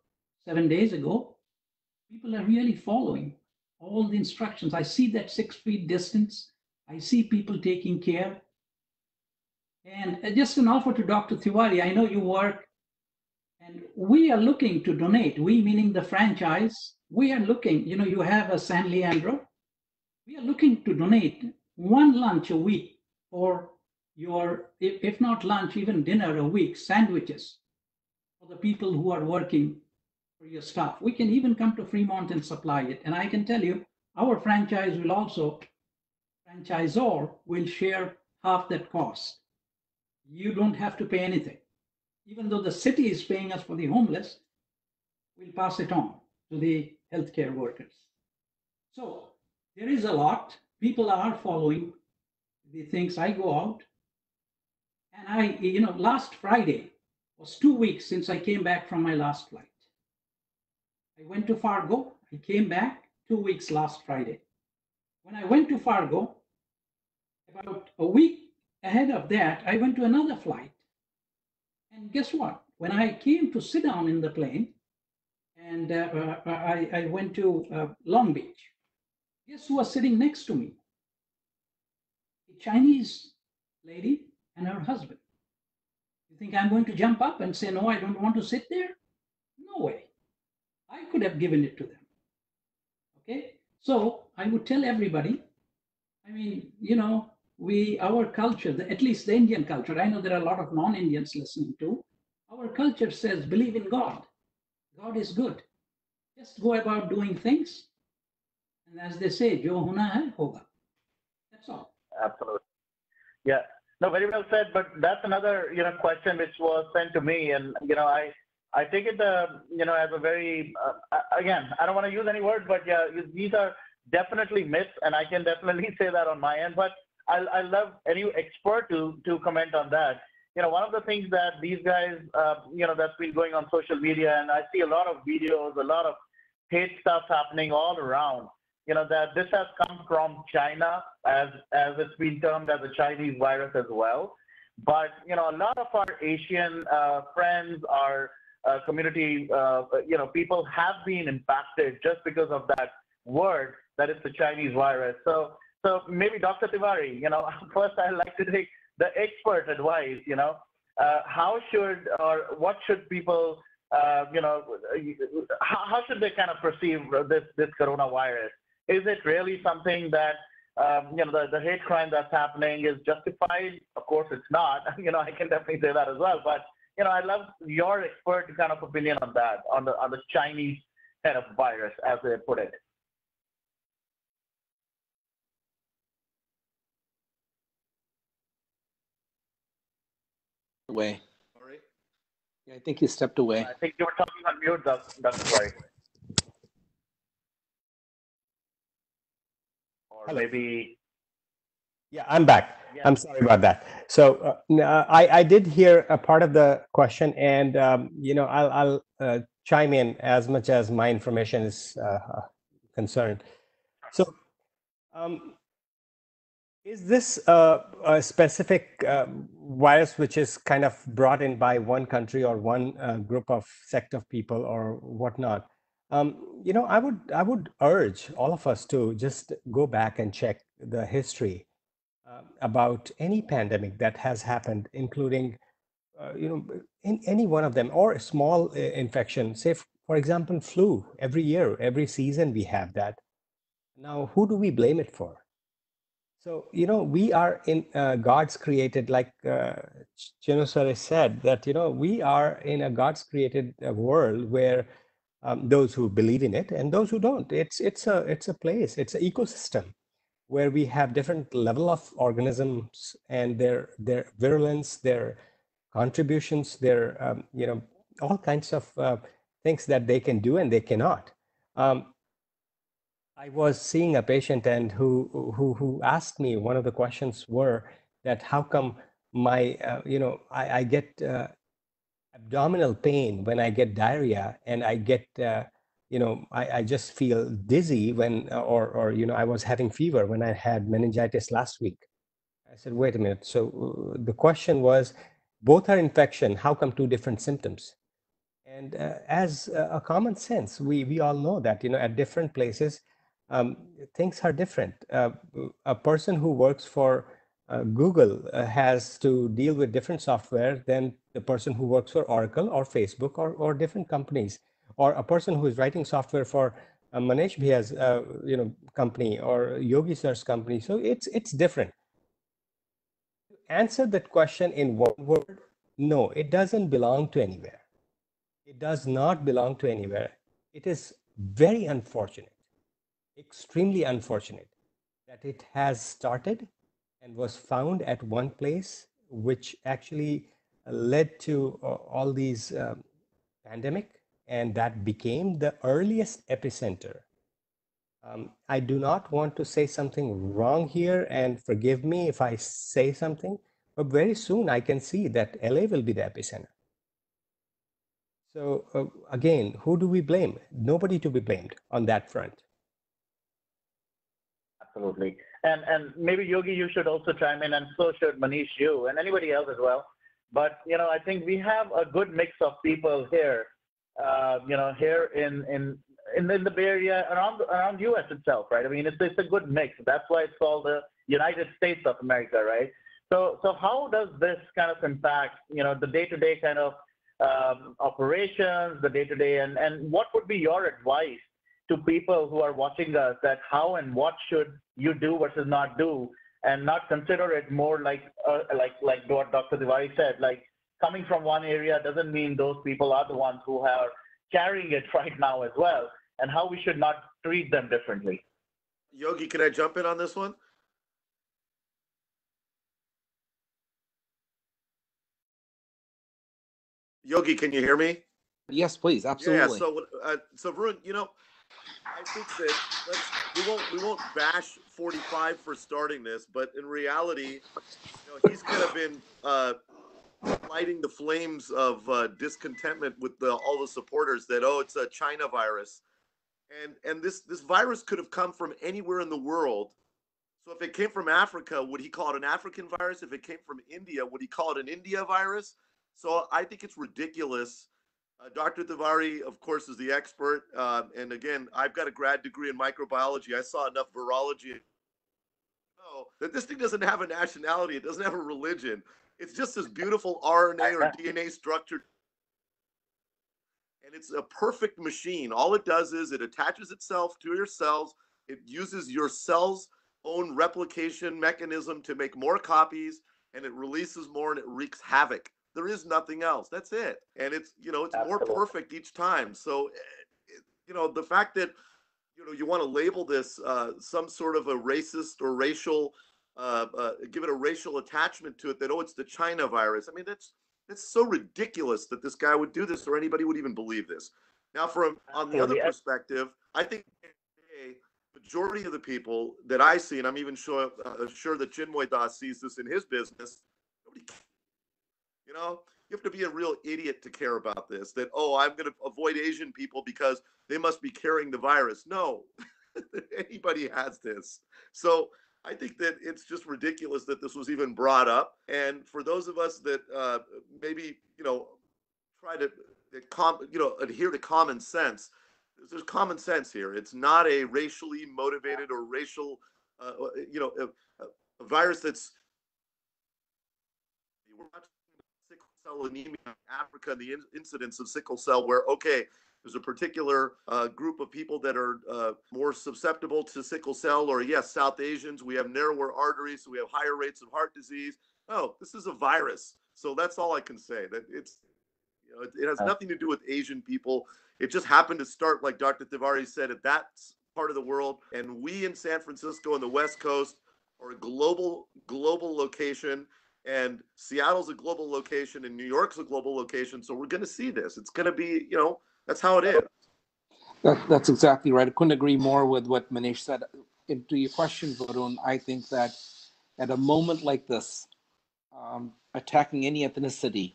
7 days ago. People are really following all the instructions. I see that 6 feet distance. I see people taking care. And just an offer to Dr. Tiwari, I know you work, and we are looking to donate. We, meaning the franchise, we are looking, you have a San Leandro. We are looking to donate 1 lunch a week for your, if not lunch, even dinner a week, sandwiches for the people who are working for your staff. We can even come to Fremont and supply it. And I can tell you, our franchise will also, franchisor will share half that cost. You don't have to pay anything. Even though the city is paying us for the homeless, we'll pass it on to the healthcare workers. So there is a lot. People are following the things. I go out, and last Friday was 2 weeks since I came back from my last flight. I went to Fargo. I came back 2 weeks last Friday. When I went to Fargo, about a week ahead of that, I went to another flight. And guess what? When I came to sit down in the plane, and I went to Long Beach, guess who was sitting next to me? A Chinese lady and her husband. You think I'm going to jump up and say, no, I don't want to sit there? No way. I could have given it to them. Okay? So I would tell everybody, our culture, at least the Indian culture, I know there are a lot of non-Indians listening too. Our culture says, believe in God. God is good. Just go about doing things. And as they say, jo hona hai, hoga. That's all. Absolutely. Yeah. No, very well said. But that's another, question which was sent to me. And, I take it, as a very, again, I don't want to use any words, but yeah, these are definitely myths. And I can definitely say that on my end. But I love any expert to comment on that. One of the things that these guys, that's been going on social media, and I see a lot of videos, a lot of hate stuff happening all around. That this has come from China, as it's been termed as a Chinese virus as well. But a lot of our Asian friends, our community, people have been impacted just because of that word that it's a Chinese virus. So maybe Dr. Tiwari, first I'd like to take the expert advice. How should or what should people, how should they kind of perceive this coronavirus? Is it really something that the hate crime that's happening is justified? Of course, it's not. I can definitely say that as well. But I'd love your expert kind of opinion on that, on the Chinese kind of virus, as they put it. Away. Sorry. Yeah, I think you stepped away. I think you were talking on mute, Dr. Tiwari. Or Hello. maybe. Yeah, I'm back. Yeah. I'm sorry about that. So I did hear a part of the question, and I'll chime in as much as my information is concerned. So, is this a specific virus which is kind of brought in by one country or one group of sect of people or whatnot? I would urge all of us to just go back and check the history about any pandemic that has happened, including in any one of them, or a small infection. Say, for example, flu. Every year, every season, we have that. Now, who do we blame it for? So, we are in God's created, like Chinosare said, that, we are in a God's created world where those who believe in it and those who don't, it's a place, it's an ecosystem where we have different level of organisms and their virulence, their contributions, their, all kinds of things that they can do and they cannot. I was seeing a patient and who asked me, one of the questions were that how come my I get abdominal pain when I get diarrhea, and I get I just feel dizzy when or I was having fever when I had meningitis last week. I said, wait a minute. So the question was, both are infection. How come two different symptoms? And as a common sense, we all know that at different places things are different. A person who works for Google has to deal with different software than the person who works for Oracle or Facebook or different companies, or a person who is writing software for Manish Bhiya's company or Yogi Sir's company. So it's different. To answer that question in one word, no, it doesn't belong to anywhere. It does not belong to anywhere. It is very unfortunate, extremely unfortunate, that it has started and was found at one place, which actually led to all these pandemic, and that became the earliest epicenter. I do not want to say something wrong here, and forgive me if I say something, but very soon I can see that LA will be the epicenter. So again, who do we blame? Nobody to be blamed on that front. Absolutely. And maybe Yogi, you should also chime in, and so should Manish, you, and anybody else as well. But I think we have a good mix of people here, here in the Bay Area, around US itself, right? I mean, it's a good mix. That's why it's called the United States of America, right? So how does this kind of impact the day-to-day kind of operations, the day-to-day, and what would be your advice to people who are watching us, that how and what should you do versus not do, and not consider it more like what Dr. Tiwari said, like coming from one area doesn't mean those people are the ones who are carrying it right now as well, and how we should not treat them differently. Yogi, can I jump in on this one? Yogi, can you hear me? Yes, please, absolutely. Yeah. So Varun, I think that we won't bash 45 for starting this, but in reality, he's kind of been lighting the flames of discontentment with all the supporters that it's a China virus. And this virus could have come from anywhere in the world. So if it came from Africa, would he call it an African virus? If it came from India, would he call it an India virus? So I think it's ridiculous. Dr. Tiwari, of course, is the expert. And again, I've got a grad degree in microbiology. I saw enough virology to know that this thing doesn't have a nationality. It doesn't have a religion. It's just this beautiful RNA or DNA structure. And it's a perfect machine. All it does is it attaches itself to your cells. It uses your cells' own replication mechanism to make more copies, and it releases more, and it wreaks havoc. There is nothing else. That's it. And it's, it's more perfect each time. So, the fact that, you want to label this some sort of a racist or racial, give it a racial attachment to it, that, oh, it's the China virus. I mean, that's so ridiculous that this guy would do this, or anybody would even believe this. Now, on the other perspective, I think a majority of the people that I see, and I'm even sure that Chinmoy Das sees this in his business, nobody cares. You have to be a real idiot to care about this, that, oh, I'm going to avoid Asian people because they must be carrying the virus. No, anybody has this. So I think that it's just ridiculous that this was even brought up. And for those of us that maybe, try to, adhere to common sense, there's common sense here. It's not a racially motivated or racial, a virus that's, we're not sickle cell anemia in Africa, the incidence of sickle cell, where, okay, there's a particular group of people that are more susceptible to sickle cell, or yes, South Asians, we have narrower arteries, so we have higher rates of heart disease. Oh, this is a virus. So that's all I can say. That it's, it has nothing to do with Asian people. It just happened to start, like Dr. Tiwari said, at that part of the world. And we in San Francisco and the West Coast are a global location. And Seattle's a global location, and New York's a global location. So we're going to see this. It's going to be, that's how it is. That's exactly right. I couldn't agree more with what Manish said. And to your question, Varun, I think that at a moment like this, attacking any ethnicity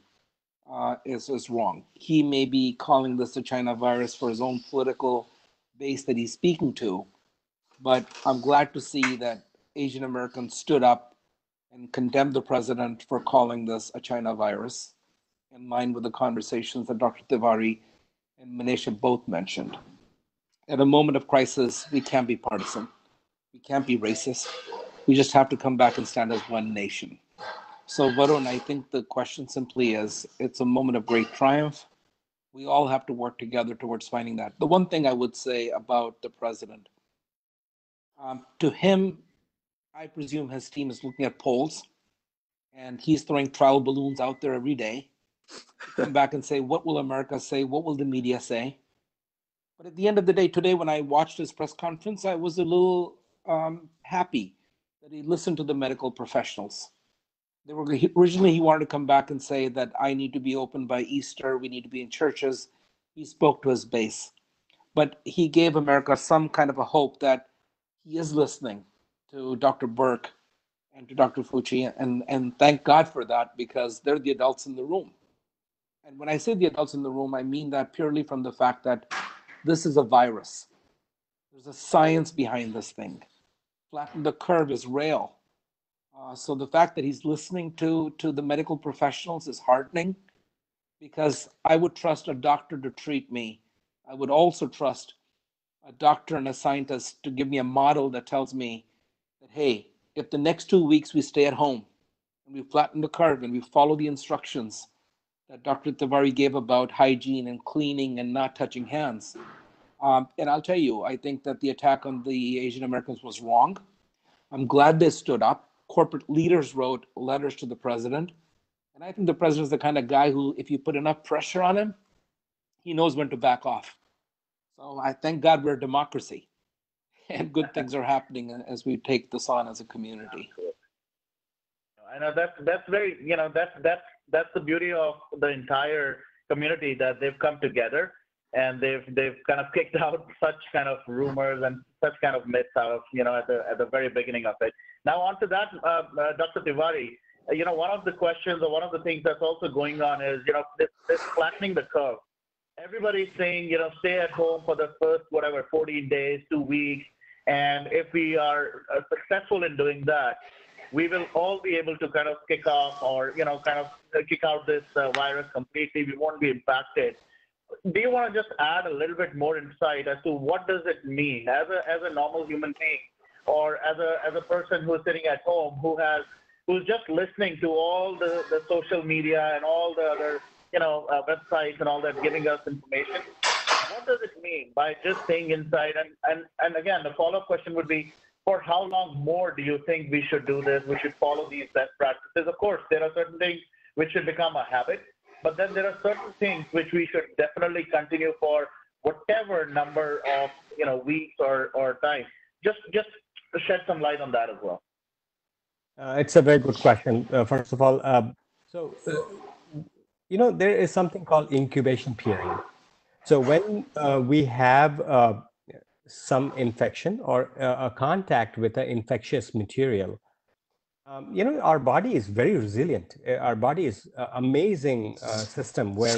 is wrong. He may be calling this a China virus for his own political base that he's speaking to, but I'm glad to see that Asian Americans stood up and condemned the president for calling this a China virus, in line with the conversations that Dr. Tiwari and Manish have both mentioned. At a moment of crisis, we can't be partisan. We can't be racist. We just have to come back and stand as one nation. So, Varun, I think the question simply is, it's a moment of great triumph. We all have to work together towards finding that. The one thing I would say about the president, to him, I presume his team is looking at polls, and he's throwing trial balloons out there every day to come back and say, what will America say? What will the media say? But at the end of the day, today, when I watched his press conference, I was a little happy that he listened to the medical professionals. Originally, he wanted to come back and say that I need to be open by Easter. We need to be in churches. He spoke to his base. But he gave America some kind of a hope that he is listening to Dr. Burke and to Dr. Fauci, and thank God for that, because they're the adults in the room. And when I say the adults in the room, I mean that purely from the fact that this is a virus. There's a science behind this thing. Flatten the curve is real. So the fact that he's listening to the medical professionals is heartening, because I would trust a doctor to treat me. I would also trust a doctor and a scientist to give me a model that tells me that, hey, if the next 2 weeks we stay at home and we flatten the curve and we follow the instructions that Dr. Tiwari gave about hygiene and cleaning and not touching hands. And I'll tell you, I think that the attack on the Asian Americans was wrong. I'm glad they stood up. Corporate leaders wrote letters to the president. And I think the president is the kind of guy who, if you put enough pressure on him, he knows when to back off. So I thank God we're a democracy, and good things are happening as we take this on as a community. I know that's very, that's the beauty of the entire community, that they've come together and they've kind of kicked out such kind of rumors and such kind of myths out of, at the very beginning of it. Now on to that, Dr. Tiwari, one of the questions or one of the things that's also going on is, this flattening the curve. everybody's saying, stay at home for the first, whatever, 14 days, 2 weeks. And if we are successful in doing that, we will all be able to kind of kick off or, kind of kick out this virus completely. We won't be impacted. Do you want to just add a little bit more insight as to what does it mean as a normal human being, or as a person who's sitting at home who's just listening to all the social media and all the other websites and all that giving us information? What does it mean by just staying inside? And again, the follow-up question would be, for how long more do you think we should do this? We should follow these best practices. Of course, there are certain things which should become a habit, but then there are certain things which we should definitely continue for whatever number of weeks or time. Just shed some light on that as well. It's a very good question. First of all, there is something called incubation period. So when we have some infection or a contact with an infectious material, our body is very resilient. Our body is an amazing system where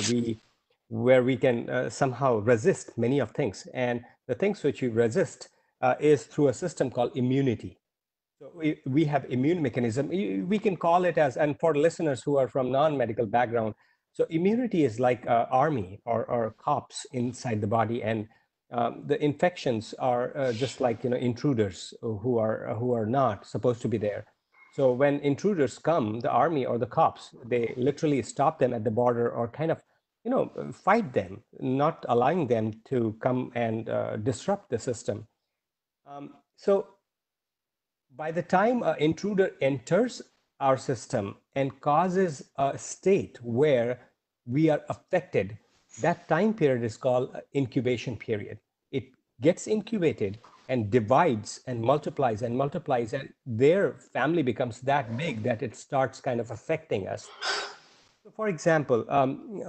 we can somehow resist many of things. And the things which we resist is through a system called immunity. So we have immune mechanism. We can call it as, and for listeners who are from non-medical background, so immunity is like army or cops inside the body, and the infections are just like intruders who are not supposed to be there. So when intruders come, the army or the cops, they literally stop them at the border or kind of fight them, not allowing them to come and disrupt the system. So by the time an intruder enters our system and causes a state where we are affected, that time period is called incubation period. It gets incubated and divides and multiplies, and their family becomes that big that it starts kind of affecting us. So for example,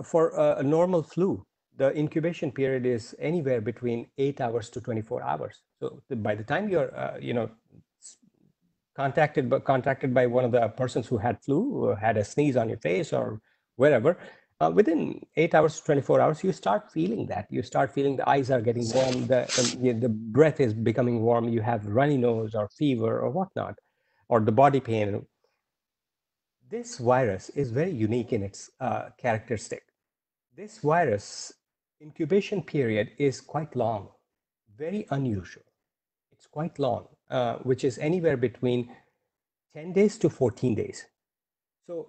for a normal flu, the incubation period is anywhere between 8 hours to 24 hours. So by the time you're, contacted by one of the persons who had flu, or had a sneeze on your face or wherever, within 8 hours to 24 hours, you start feeling that. You start feeling the eyes are getting warm, the breath is becoming warm, you have runny nose or fever or whatnot, or the body pain. This virus is very unique in its characteristic. This virus incubation period is quite long, very unusual. It's quite long, which is anywhere between 10 days to 14 days. So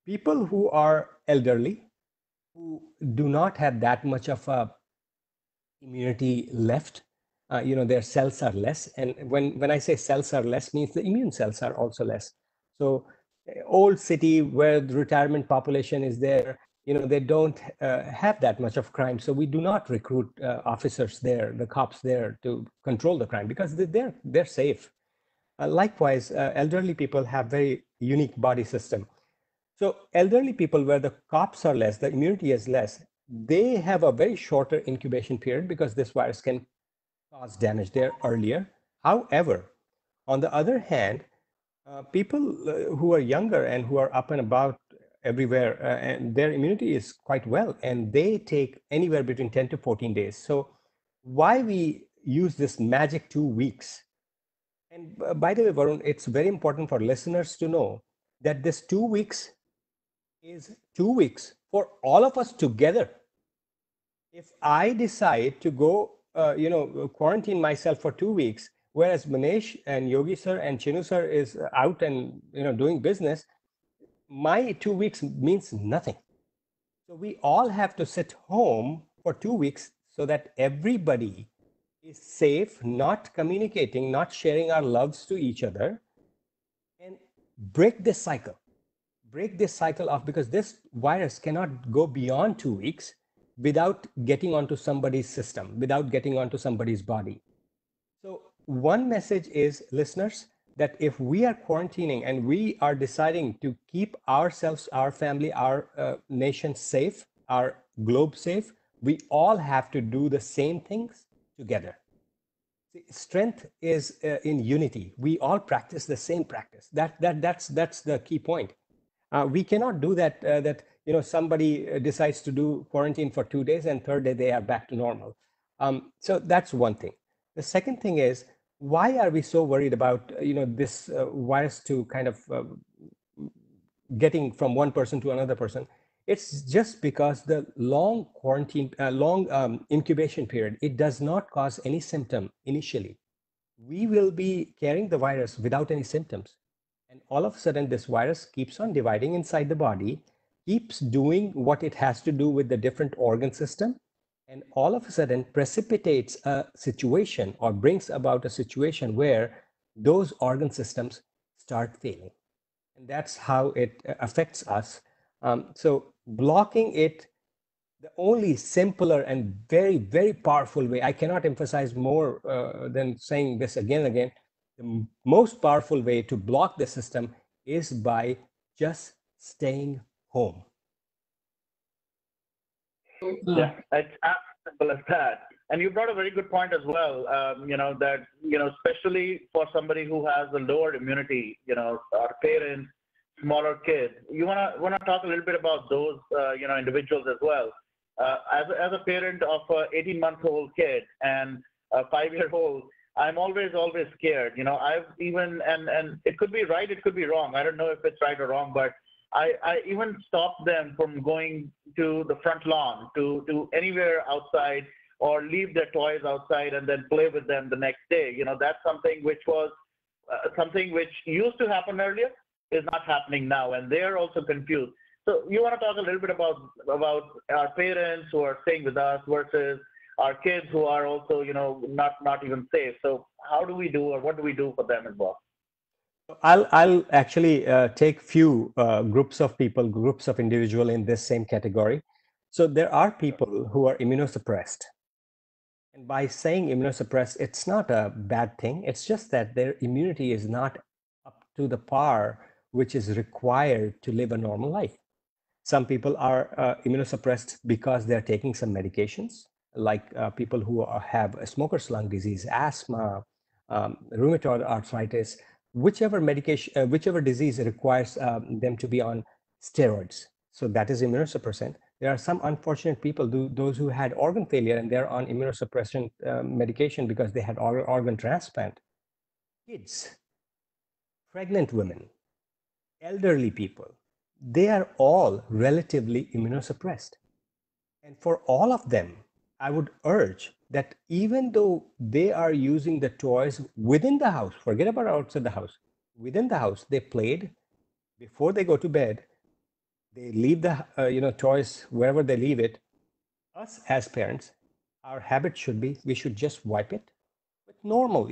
people who are elderly, who do not have that much of a immunity left, their cells are less. And when I say cells are less, means the immune cells are also less. So old city where the retirement population is there, they don't have that much of crime. So we do not recruit officers there, the cops there, to control the crime because they're safe. Likewise, elderly people have very unique body system. So elderly people where the cops are less, the immunity is less, they have a very shorter incubation period because this virus can cause damage there earlier. However, on the other hand, people who are younger and who are up and about everywhere, and their immunity is quite well, and they take anywhere between 10 to 14 days. So why we use this magic 2 weeks? And by the way, Varun, it's very important for listeners to know that this 2 weeks is 2 weeks for all of us together. If I decide to go, quarantine myself for 2 weeks, whereas Manesh and Yogi sir and Chinu sir is out and doing business, my 2 weeks means nothing. So we all have to sit home for 2 weeks so that everybody is safe, not communicating, not sharing our loves to each other, and break this cycle. Break this cycle off, because this virus cannot go beyond 2 weeks without getting onto somebody's system, without getting onto somebody's body. So one message is, listeners, that if we are quarantining and we are deciding to keep ourselves, our family, our nation safe, our globe safe, we all have to do the same things together. See, strength is in unity. We all practice the same practice. That's the key point. We cannot do that. That somebody decides to do quarantine for 2 days, and third day they are back to normal. So that's one thing. The second thing is, why are we so worried about this virus to kind of getting from one person to another person? It's just because the long quarantine, long incubation period, it does not cause any symptom initially. We will be carrying the virus without any symptoms. And all of a sudden, this virus keeps on dividing inside the body, keeps doing what it has to do with the different organ system, and all of a sudden precipitates a situation or brings about a situation where those organ systems start failing. And that's how it affects us. So blocking it, the only simpler and very, very powerful way, I cannot emphasize more than saying this again and again, the most powerful way to block the system is by just staying home. Yeah, it's as simple as that. And you brought a very good point as well. That especially for somebody who has a lower immunity, our parents, smaller kids. You wanna talk a little bit about those individuals as well. As a parent of an 18-month-old kid and a 5-year-old, I'm always scared. I've even and it could be right, it could be wrong. I don't know if it's right or wrong, but I even stopped them from going to the front lawn, to anywhere outside, or leave their toys outside and then play with them the next day. That's something which was something which used to happen earlier, is not happening now, and they're also confused. So you want to talk a little bit about our parents who are staying with us versus our kids who are also not even safe. So how do we do, or what do we do for them as well? I'll actually take few groups of people, groups of individual in this same category. So there are people who are immunosuppressed. And by saying immunosuppressed, it's not a bad thing. It's just that their immunity is not up to the par which is required to live a normal life. Some people are immunosuppressed because they're taking some medications, like people who have a smoker's lung disease, asthma, rheumatoid arthritis, whichever medication, whichever disease requires them to be on steroids. So that is immunosuppressant. There are some unfortunate people, those who had organ failure, and they're on immunosuppression medication because they had organ transplant. Kids, pregnant women, elderly people, they are all relatively immunosuppressed. And for all of them, I would urge that even though they are using the toys within the house, forget about outside the house, within the house, they played before they go to bed, they leave the toys wherever they leave it. Us as parents, our habit should be, we should just wipe it with normal,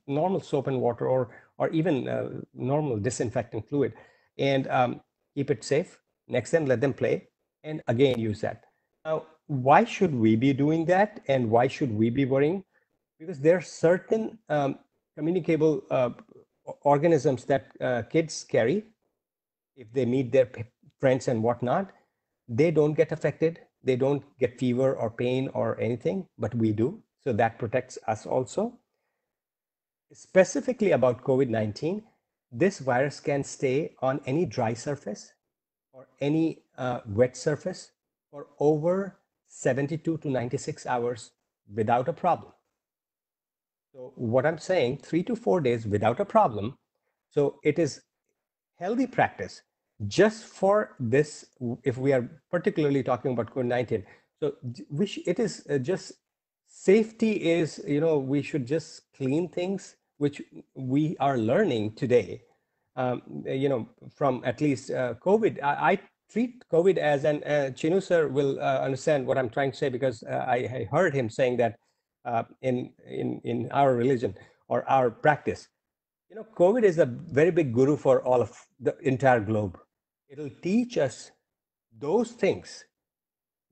normal soap and water, or even normal disinfectant fluid, and keep it safe. Next time, let them play, and again use that. Now, why should we be doing that, and why should we be worrying? Because there are certain communicable organisms that kids carry. If they meet their friends and whatnot, they don't get affected. They don't get fever or pain or anything, but we do. So that protects us also. Specifically about COVID-19, this virus can stay on any dry surface or any wet surface for over 72 to 96 hours without a problem. So what I'm saying, 3 to 4 days without a problem. So it is healthy practice just for this, if we are particularly talking about COVID-19. So it is just safety is, we should just clean things, which we are learning today, from at least COVID. I treat COVID as, and Chinu sir will understand what I'm trying to say, because I heard him saying that in our religion or our practice, COVID is a very big guru for all of the entire globe. It'll teach us those things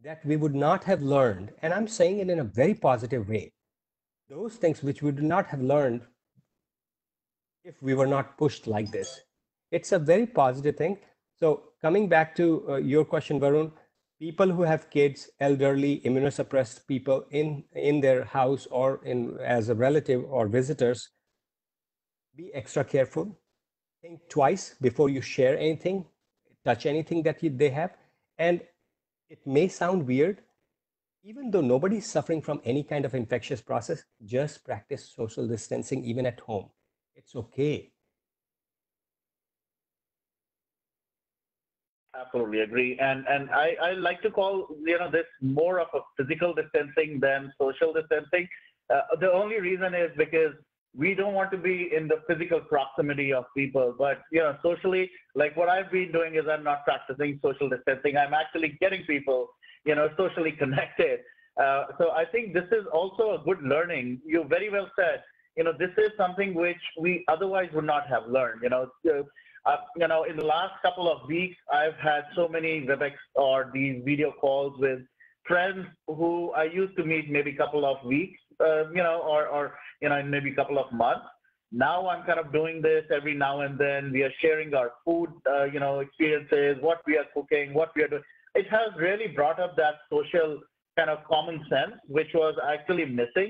that we would not have learned, and I'm saying it in a very positive way, those things which we would not have learned if we were not pushed like this. It's a very positive thing. So coming back to your question, Varun, people who have kids, elderly, immunosuppressed people in their house or as a relative or visitors, be extra careful. Think twice before you share anything. touch anything that they have. And it may sound weird, even though nobody's suffering from any kind of infectious process, just practice social distancing even at home. It's okay. Absolutely agree. And I like to call, this more of a physical distancing than social distancing. The only reason is because we don't want to be in the physical proximity of people, but, socially, like what I've been doing is I'm not practicing social distancing. I'm actually getting people, socially connected. So I think this is also a good learning. You very well said, this is something which we otherwise would not have learned, in the last couple of weeks, I've had so many WebEx or these video calls with friends who I used to meet maybe a couple of weeks, or maybe a couple of months. Now I'm kind of doing this every now and then. We are sharing our food, experiences, what we are cooking, what we are doing. It has really brought up that social kind of common sense, which was actually missing.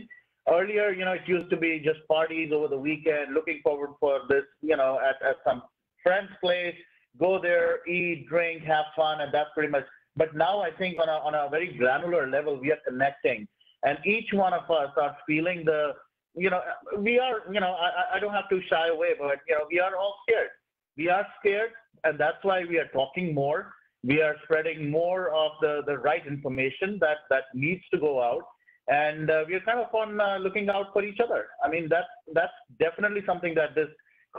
Earlier, it used to be just parties over the weekend, looking forward for this, at some friend's place, go there, eat, drink, have fun, and that's pretty much. But now I think on a very granular level, we are connecting, and each one of us are feeling the, we are, I don't have to shy away, but we are all scared. We are scared, and that's why we are talking more. We are spreading more of the right information that needs to go out, and we are kind of on looking out for each other. I mean, that's definitely something that this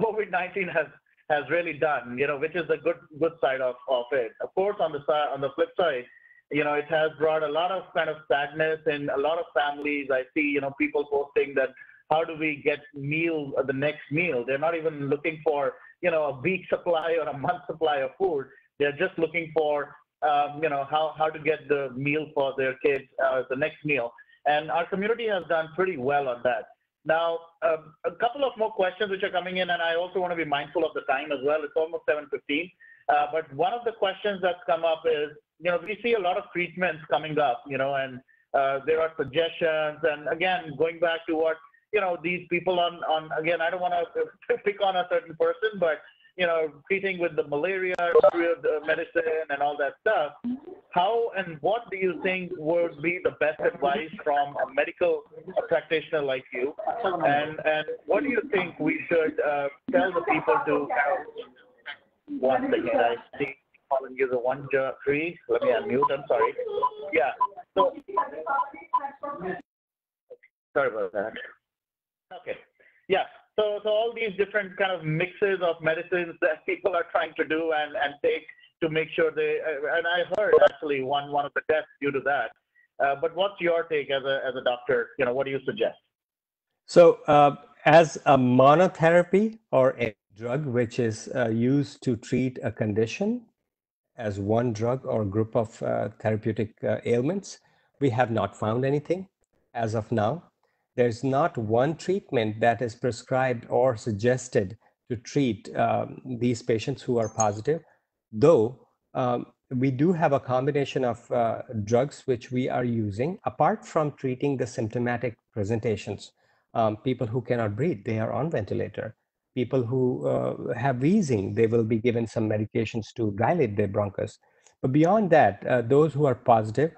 COVID-19 has really done, which is the good side of it. Of course, on the flip side, it has brought a lot of kind of sadness in a lot of families. I see, people posting that how do we get the next meal? They're not even looking for, a week supply or a month supply of food. They're just looking for, how to get the meal for their kids, the next meal. And our community has done pretty well on that. Now, a couple of more questions which are coming in, and I also want to be mindful of the time as well. It's almost 7:15. But one of the questions that's come up is, we see a lot of treatments coming up, and there are suggestions. And again, going back to what, these people again, I don't want to pick on a certain person, but, treating with the malaria medicine and all that stuff. How and what do you think would be the best advice from a medical practitioner like you? And what do you think we should tell the people to? Once again, I see calling you the 1-3. Let me unmute. I'm sorry. Yeah. So sorry about that. Okay. Yeah. So all these different kind of mixes of medicines that people are trying to do and take to make sure and I heard actually one of the deaths due to that. But what's your take as a doctor? What do you suggest? So as a monotherapy or a drug which is used to treat a condition as one drug or group of therapeutic ailments, we have not found anything as of now. There's not one treatment that is prescribed or suggested to treat these patients who are positive, though we do have a combination of drugs which we are using apart from treating the symptomatic presentations. People who cannot breathe, they are on ventilator. People who have wheezing, they will be given some medications to dilate their bronchus. But beyond that, those who are positive,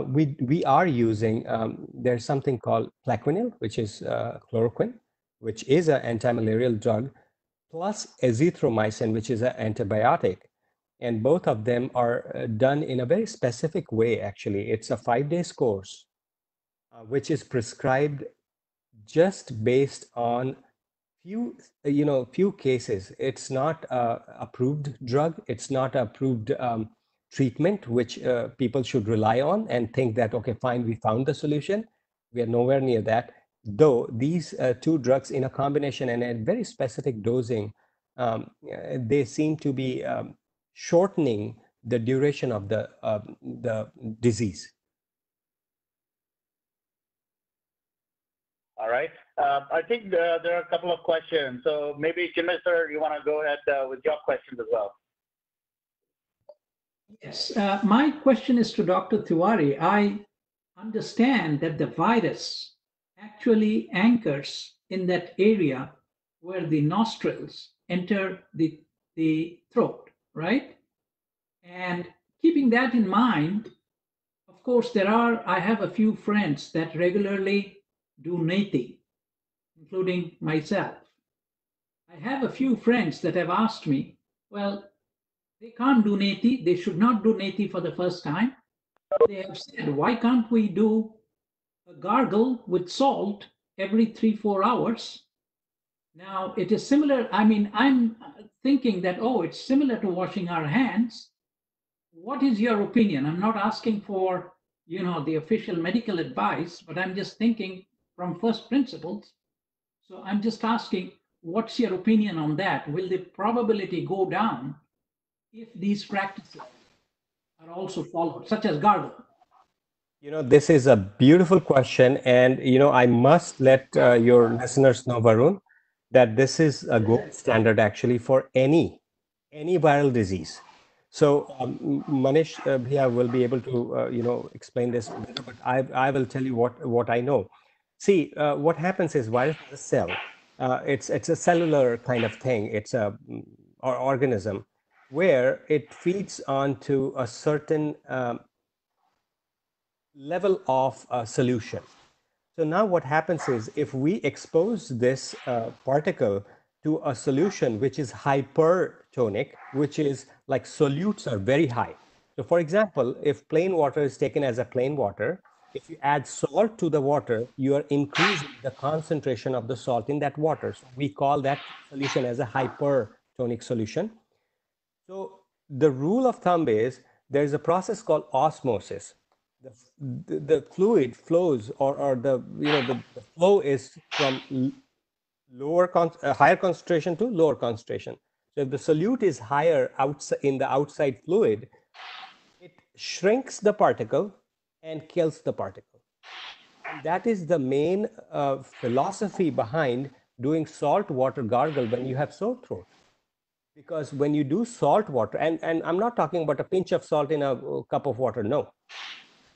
we are using, there's something called Plaquenil, which is chloroquine, which is an anti-malarial drug, plus azithromycin, which is an antibiotic. And both of them are done in a very specific way, actually. It's a 5-day course, which is prescribed just based on few cases. It's not a approved drug. It's not approved treatment, which people should rely on and think that, okay, fine, we found the solution. We are nowhere near that. Though these two drugs in a combination and a very specific dosing, they seem to be shortening the duration of the disease. All right. I think there are a couple of questions. So maybe, Chinmay sir, you want to go ahead with your questions as well? Yes. My question is to Dr. Tiwari. I understand that the virus actually anchors in that area where the nostrils enter the throat, right? And keeping that in mind, of course, I have a few friends that regularly do neti, including myself. I have a few friends that have asked me, well, they can't do neti, they should not do neti for the first time. They have said, why can't we do a gargle with salt every 3-4 hours? Now, it is similar. I mean, I'm thinking that, oh, it's similar to washing our hands. What is your opinion? I'm not asking for, the official medical advice, but I'm just thinking from first principles. So I'm just asking, what's your opinion on that? Will the probability go down if these practices are also followed, such as gargle? This is a beautiful question, and I must let your listeners know, Varun, that this is a gold standard actually for any viral disease. So Manish Bhaiya will be able to explain this better, but I will tell you what I know. See, what happens is virus is a cell. It's a cellular kind of thing. It's a organism where it feeds onto a certain level of solution. So now what happens is if we expose this particle to a solution which is hypertonic, which is like solutes are very high. So for example, if plain water is taken as a plain water, if you add salt to the water, you are increasing the concentration of the salt in that water. So we call that solution as a hypertonic solution. So the rule of thumb is there is a process called osmosis. The fluid flows, or the flow is from higher concentration to lower concentration. So if the solute is higher in the outside fluid, it shrinks the particle and kills the particle. And that is the main philosophy behind doing salt water gargle when you have sore throat. Because when you do salt water, and I'm not talking about a pinch of salt in a cup of water, no.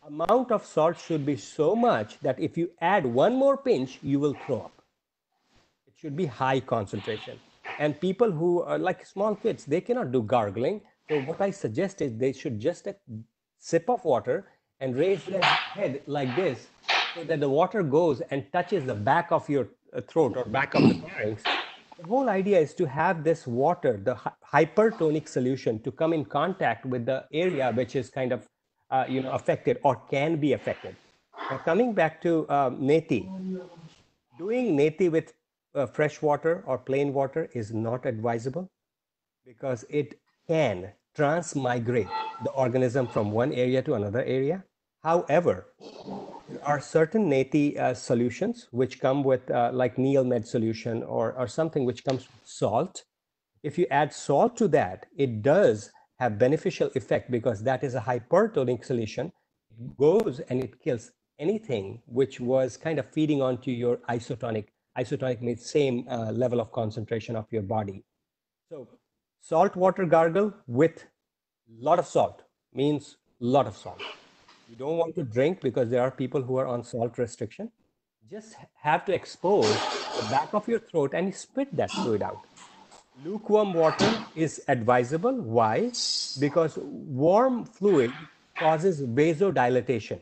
Amount of salt should be so much that if you add one more pinch, you will throw up. It should be high concentration. And people who are like small kids, they cannot do gargling. So what I suggest is they should just a sip of water and raise their head like this so that the water goes and touches the back of your throat or back of the pharynx. The whole idea is to have this water, the hypertonic solution, to come in contact with the area which is kind of affected or can be affected. Now, coming back to neti, doing neti with fresh water or plain water is not advisable because it can transmigrate the organism from one area to another area. However, there are certain neti solutions which come with like NeilMed solution or something which comes with salt. If you add salt to that, it does have beneficial effect because that is a hypertonic solution. It goes and it kills anything which was kind of feeding onto your isotonic. Isotonic means same level of concentration of your body. So salt water gargle with lot of salt means lot of salt. You don't want to drink because there are people who are on salt restriction. Just have to expose the back of your throat and spit that fluid out. Lukewarm water is advisable. Why? Because warm fluid causes vasodilatation.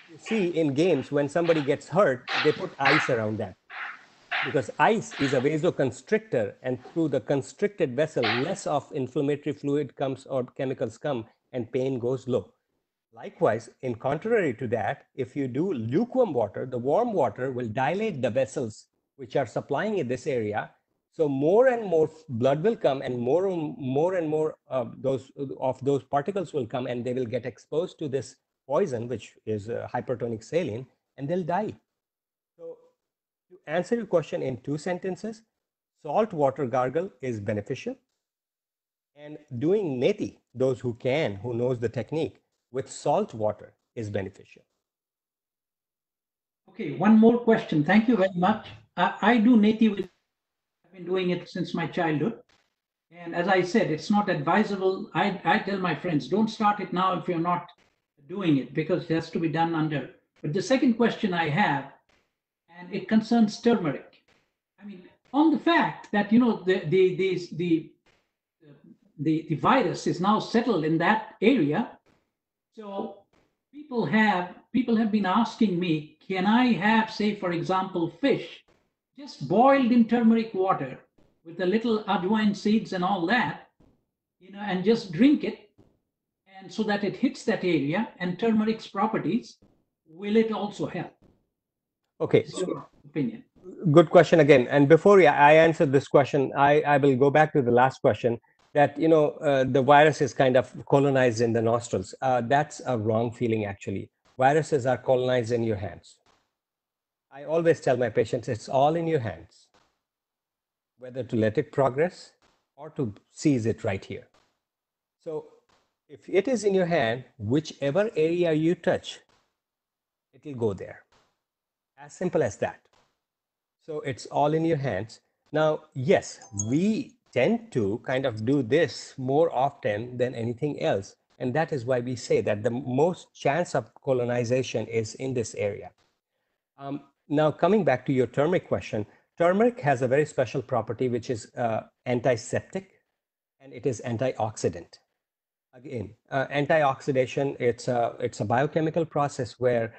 You see in games when somebody gets hurt, they put ice around that. Because ice is a vasoconstrictor, and through the constricted vessel, less of inflammatory fluid comes or chemicals come and pain goes low. Likewise, in contrary to that, if you do lukewarm water, the warm water will dilate the vessels which are supplying in this area. So more and more blood will come, and more and more of those particles will come, and they will get exposed to this poison, which is hypertonic saline, and they'll die. So to answer your question in 2 sentences, salt water gargle is beneficial, and doing neti, those who knows the technique, with salt water is beneficial. Okay, one more question. Thank you very much. I do neti with, I've been doing it since my childhood. And as I said, it's not advisable. I tell my friends, don't start it now if you're not doing it because it has to be done under. But the second question I have, and it concerns turmeric. I mean, on the fact that, the the virus is now settled in that area. So people have been asking me, can I have, say, for example, fish just boiled in turmeric water with a little ajwain seeds and all that, and just drink it, and so that it hits that area and turmeric's properties, will it also help? Okay. What's your opinion? Good question again. And before I answer this question, I will go back to the last question that, the virus is kind of colonized in the nostrils. That's a wrong feeling, actually. Viruses are colonized in your hands. I always tell my patients, it's all in your hands, whether to let it progress or to seize it right here. So if it is in your hand, whichever area you touch, it will go there. As simple as that. So it's all in your hands. Now, yes, we tend to kind of do this more often than anything else. And that is why we say that the most chance of colonization is in this area. Now, coming back to your turmeric question, turmeric has a very special property, which is antiseptic, and it is antioxidant. Again, antioxidation, it's a biochemical process where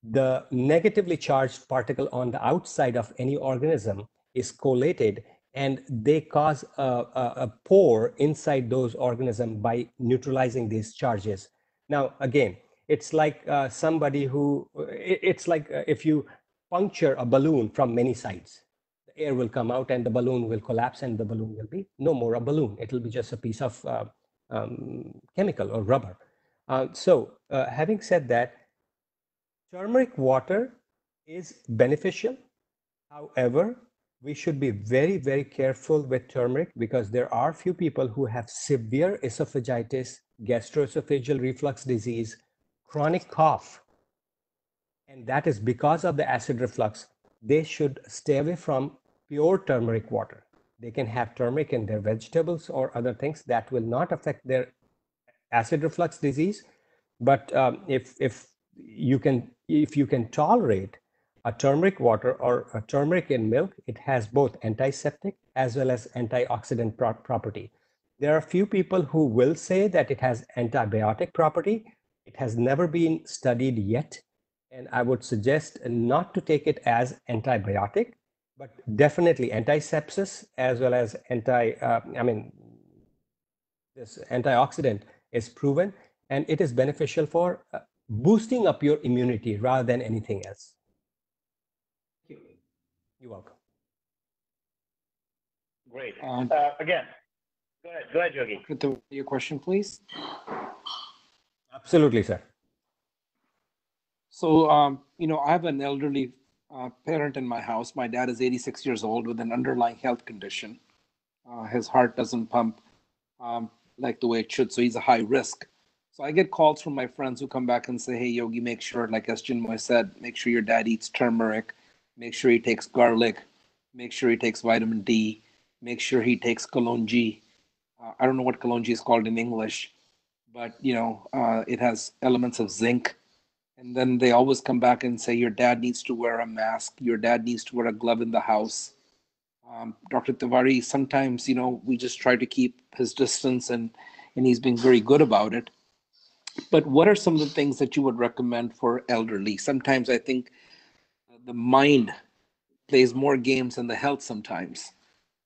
the negatively charged particle on the outside of any organism is collated, and they cause a pore inside those organisms by neutralizing these charges. Now, again, it's like it's like if you puncture a balloon from many sides, the air will come out and the balloon will collapse, and the balloon will be no more a balloon. It will be just a piece of chemical or rubber. Having said that, turmeric water is beneficial. However, we should be very, very careful with turmeric because there are few people who have severe esophagitis, gastroesophageal reflux disease, chronic cough, and that is because of the acid reflux. They should stay away from pure turmeric water. They can have turmeric in their vegetables or other things that will not affect their acid reflux disease. But if you can tolerate a turmeric water or a turmeric in milk, it has both antiseptic as well as antioxidant property. There are few people who will say that it has antibiotic property. It has never been studied yet, and I would suggest not to take it as antibiotic, but definitely antisepsis as well as this antioxidant is proven, and it is beneficial for boosting up your immunity rather than anything else. Thank you. You're welcome. Great. Again, go ahead, Yogi. Your question, please. Absolutely, sir. So, I have an elderly parent in my house. My dad is 86 years old with an underlying health condition. His heart doesn't pump like the way it should, so he's a high risk. So I get calls from my friends who come back and say, hey, Yogi, make sure, like as Chinmoy said, make sure your dad eats turmeric, make sure he takes garlic, make sure he takes vitamin D, make sure he takes kalonji. I don't know what kalonji is called in English, but, it has elements of zinc. And then they always come back and say, your dad needs to wear a mask. Your dad needs to wear a glove in the house. Dr. Tiwari, sometimes, we just try to keep his distance and he's being very good about it. But what are some of the things that you would recommend for elderly? Sometimes I think the mind plays more games than the health sometimes.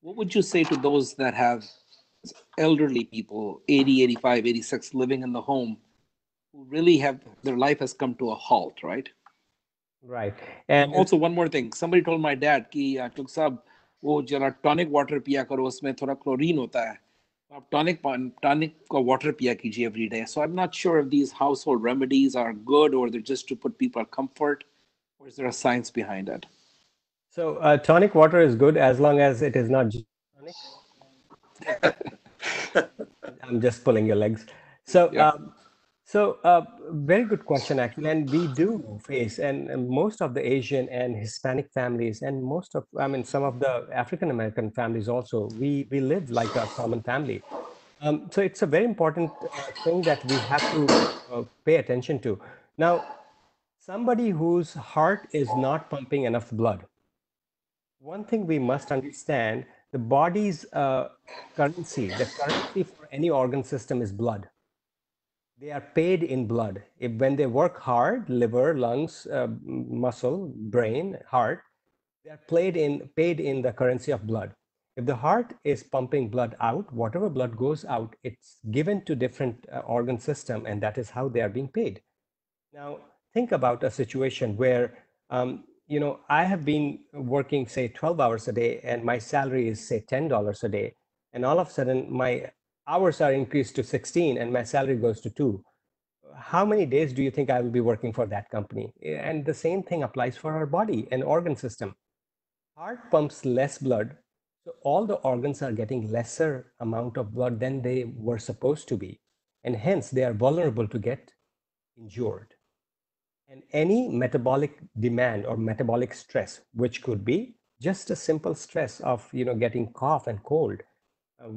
What would you say to those that have elderly people, 80, 85, 86, living in the home, who really have, their life has come to a halt, right? Right. And also one more thing. Somebody told my dad कि Tuk Sahab, वो जरा tonic water पिया करो, उसमें थोड़ा chlorine होता है. आप tonic का water पिया कीजिए every day. So I'm not sure if these household remedies are good or they're just to put people comfort, or is there a science behind it? So tonic water is good as long as it is not tonic. I'm just pulling your legs. So Yeah. Very good question, actually. And we do face, and most of the Asian and Hispanic families, and some of the African American families also, we live like a common family. So it's a very important thing that we have to pay attention to. Now, somebody whose heart is not pumping enough blood, one thing we must understand the body's currency, the currency for any organ system is blood. They are paid in blood. When they work hard, liver, lungs, muscle, brain, heart, they are paid in the currency of blood. If the heart is pumping blood out, whatever blood goes out, it's given to different organ system, and that is how they are being paid. Now, think about a situation where, I have been working, say, 12 hours a day, and my salary is, say, $10 a day. And all of a sudden, my hours are increased to 16 and my salary goes to 2. How many days do you think I will be working for that company? And the same thing applies for our body and organ system. Heart pumps less blood, so all the organs are getting lesser amount of blood than they were supposed to be. And hence, they are vulnerable to get injured. And any metabolic demand or metabolic stress, which could be just a simple stress of getting cough and cold, uh,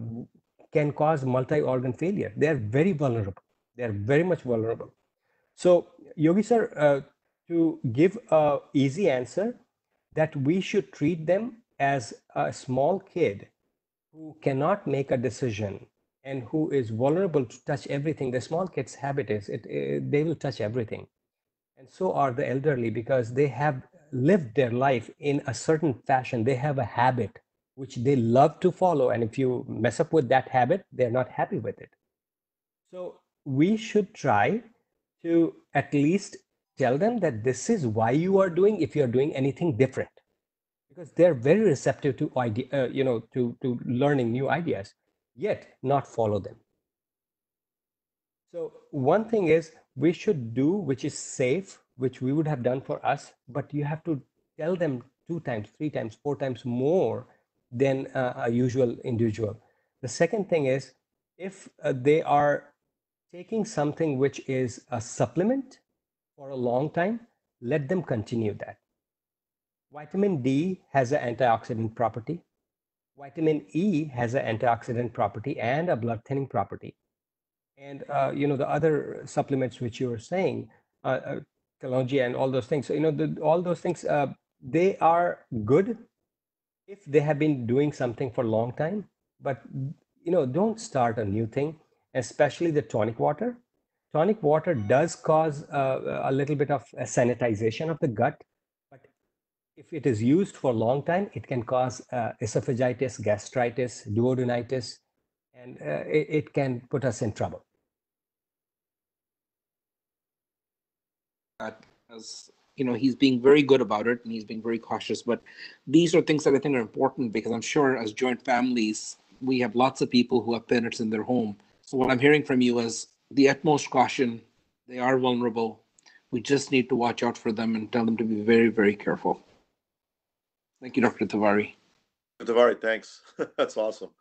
can cause multi-organ failure. They are very vulnerable. They are very much vulnerable. So, Yogi sir, to give a easy answer, that we should treat them as a small kid who cannot make a decision and who is vulnerable to touch everything. The small kid's habit is they will touch everything, and so are the elderly, because they have lived their life in a certain fashion. They have a habit which they love to follow, and if you mess up with that habit, they're not happy with it. So we should try to at least tell them that this is why you are doing, if you're doing anything different, because they're very receptive to to learning new ideas, yet not follow them. So one thing is, we should do which is safe, which we would have done for us, but you have to tell them 2 times, 3 times, 4 times more than a usual individual. The second thing is, if they are taking something which is a supplement for a long time, let them continue that. Vitamin D has an antioxidant property. Vitamin E has an antioxidant property and a blood thinning property. And the other supplements which you were saying, Kalonji and all those things. So all those things, they are good if they have been doing something for a long time. But don't start a new thing, especially the tonic water. Tonic water does cause a little bit of a sanitization of the gut, but if it is used for a long time, it can cause esophagitis, gastritis, duodenitis, and it can put us in trouble. As he's being very good about it and he's being very cautious, but these are things that I think are important, because I'm sure as joint families we have lots of people who have parents in their home. So what I'm hearing from you is the utmost caution. They are vulnerable. We just need to watch out for them and tell them to be very, very careful. Thank you, Dr. Tiwari. Tiwari, thanks. That's awesome.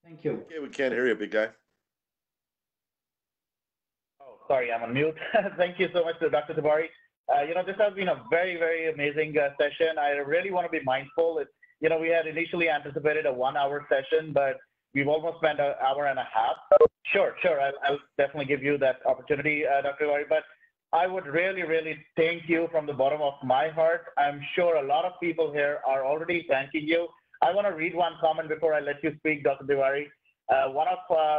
Thank you. Okay, we can't hear you, big guy. Sorry, I'm on mute. Thank you so much to Dr. Tiwari. This has been a very, very amazing session. I really want to be mindful. We had initially anticipated a 1-hour session, but we've almost spent an hour and a half. Sure. I'll definitely give you that opportunity, Dr. Tiwari. But I would really, really thank you from the bottom of my heart. I'm sure a lot of people here are already thanking you. I want to read one comment before I let you speak, Dr. Tiwari. One of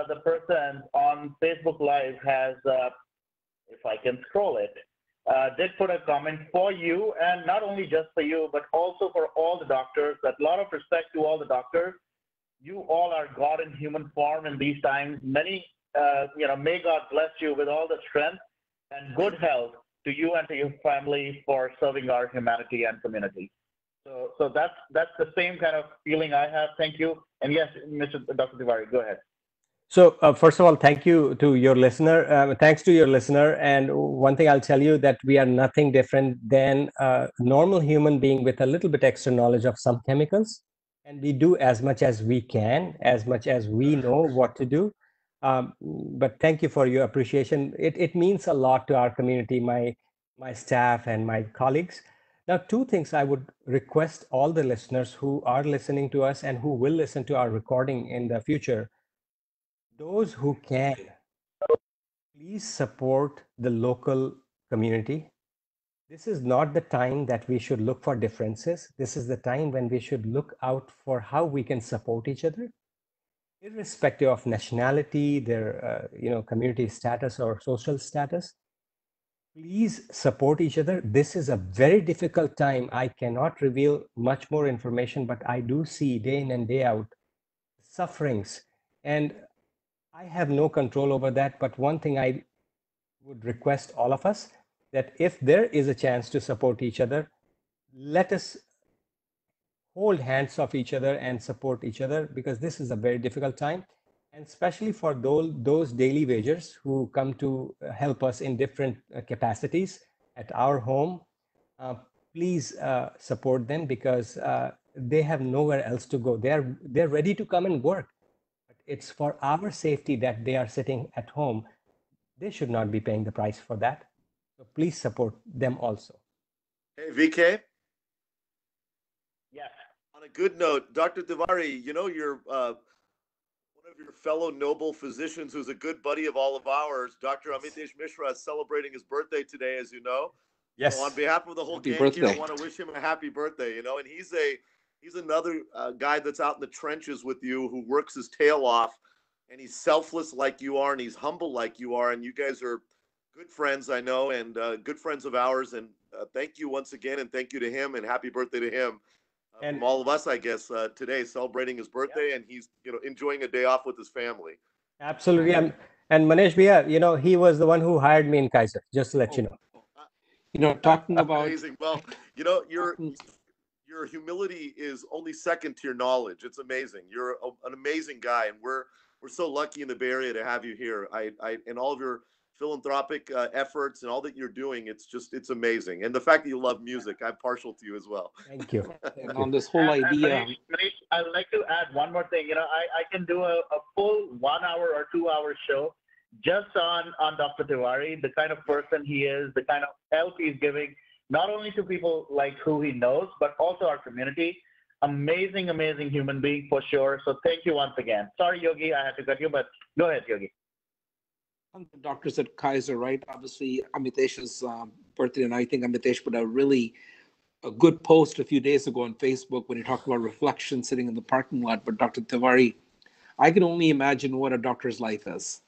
the persons on Facebook Live has, if I can scroll it, did put a comment for you, and not only just for you, but also for all the doctors. That a lot of respect to all the doctors. You all are God in human form in these times. May God bless you with all the strength and good health to you and to your family for serving our humanity and community. So that's the same kind of feeling I have. Thank you. And yes, Dr. Tiwari, go ahead. So first of all, thank you to your listener. Thanks to your listener. And one thing I'll tell you, that we are nothing different than a normal human being with a little bit extra knowledge of some chemicals. And we do as much as we can, as much as we know what to do. But thank you for your appreciation. It means a lot to our community, my staff and my colleagues. Now, 2 things I would request all the listeners who are listening to us and who will listen to our recording in the future. Those who can, please support the local community. This is not the time that we should look for differences. This is the time when we should look out for how we can support each other, irrespective of nationality, their community status or social status. Please support each other. This is a very difficult time. I cannot reveal much more information, but I do see day in and day out sufferings, and I have no control over that. But one thing I would request all of us, that if there is a chance to support each other, let us hold hands of each other and support each other, because this is a very difficult time, and especially for those daily wagers who come to help us in different capacities at our home. uh, please support them, because they have nowhere else to go. They're ready to come and work, but it's for our safety that they are sitting at home. They should not be paying the price for that. So please support them also. Hey, VK. Yes. On a good note, Dr. Tiwari, you're one of your fellow noble physicians who's a good buddy of all of ours. Dr. Amitesh Mishra is celebrating his birthday today, as you know. Yes. So on behalf of the whole Happy gang birthday. here, I want to wish him a happy birthday, and he's another guy that's out in the trenches with you, who works his tail off, and he's selfless like you are, and he's humble like you are, and you guys are good friends, I know, and good friends of ours. And thank you once again, and thank you to him, and happy birthday to him. And from all of us, I guess, today, celebrating his birthday, and he's enjoying a day off with his family. absolutely. And Manish Bhaiya, he was the one who hired me in Kaiser, just to let you know. Talking about Amazing. Well, your humility is only second to your knowledge. It's amazing. You're an amazing guy, and we're so lucky in the Bay Area to have you here. I and all of your philanthropic efforts and all that you're doing, it's amazing. And the fact that you love music, I'm partial to you as well. Thank you. and on this whole idea. Manish, I'd like to add one more thing. I can do a full 1 hour or 2 hour show just on Dr. Tiwari, the kind of person he is, the kind of help he's giving, not only to people like who he knows, but also our community. Amazing, amazing human being for sure. So thank you once again. Sorry, Yogi, I had to cut you, but go ahead, Yogi. The doctors at Kaiser, right? Obviously, Amitesh's birthday, and I think Amitesh put a good post a few days ago on Facebook when he talked about reflection sitting in the parking lot. But Dr. Tiwari, I can only imagine what a doctor's life is.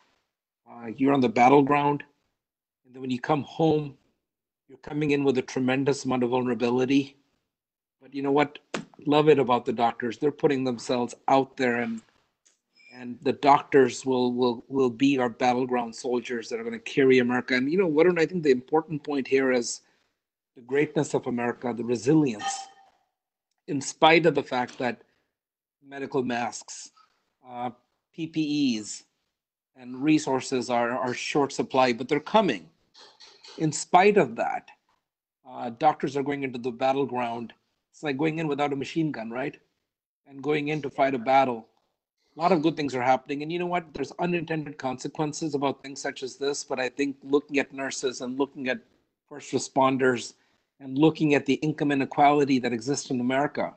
You're on the battleground, and then when you come home, you're coming in with a tremendous amount of vulnerability. But you know what? Love it about the doctors. They're putting themselves out there, and the doctors will be our battleground soldiers that are going to carry America. And Varun, I think the important point here is the greatness of America, the resilience, in spite of the fact that medical masks, PPEs, and resources are short supply, but they're coming. In spite of that, doctors are going into the battleground. It's like going in without a machine gun, right? And going in to fight a battle. A lot of good things are happening. And you know what? There's unintended consequences about things such as this. But I think looking at nurses and looking at first responders and looking at the income inequality that exists in America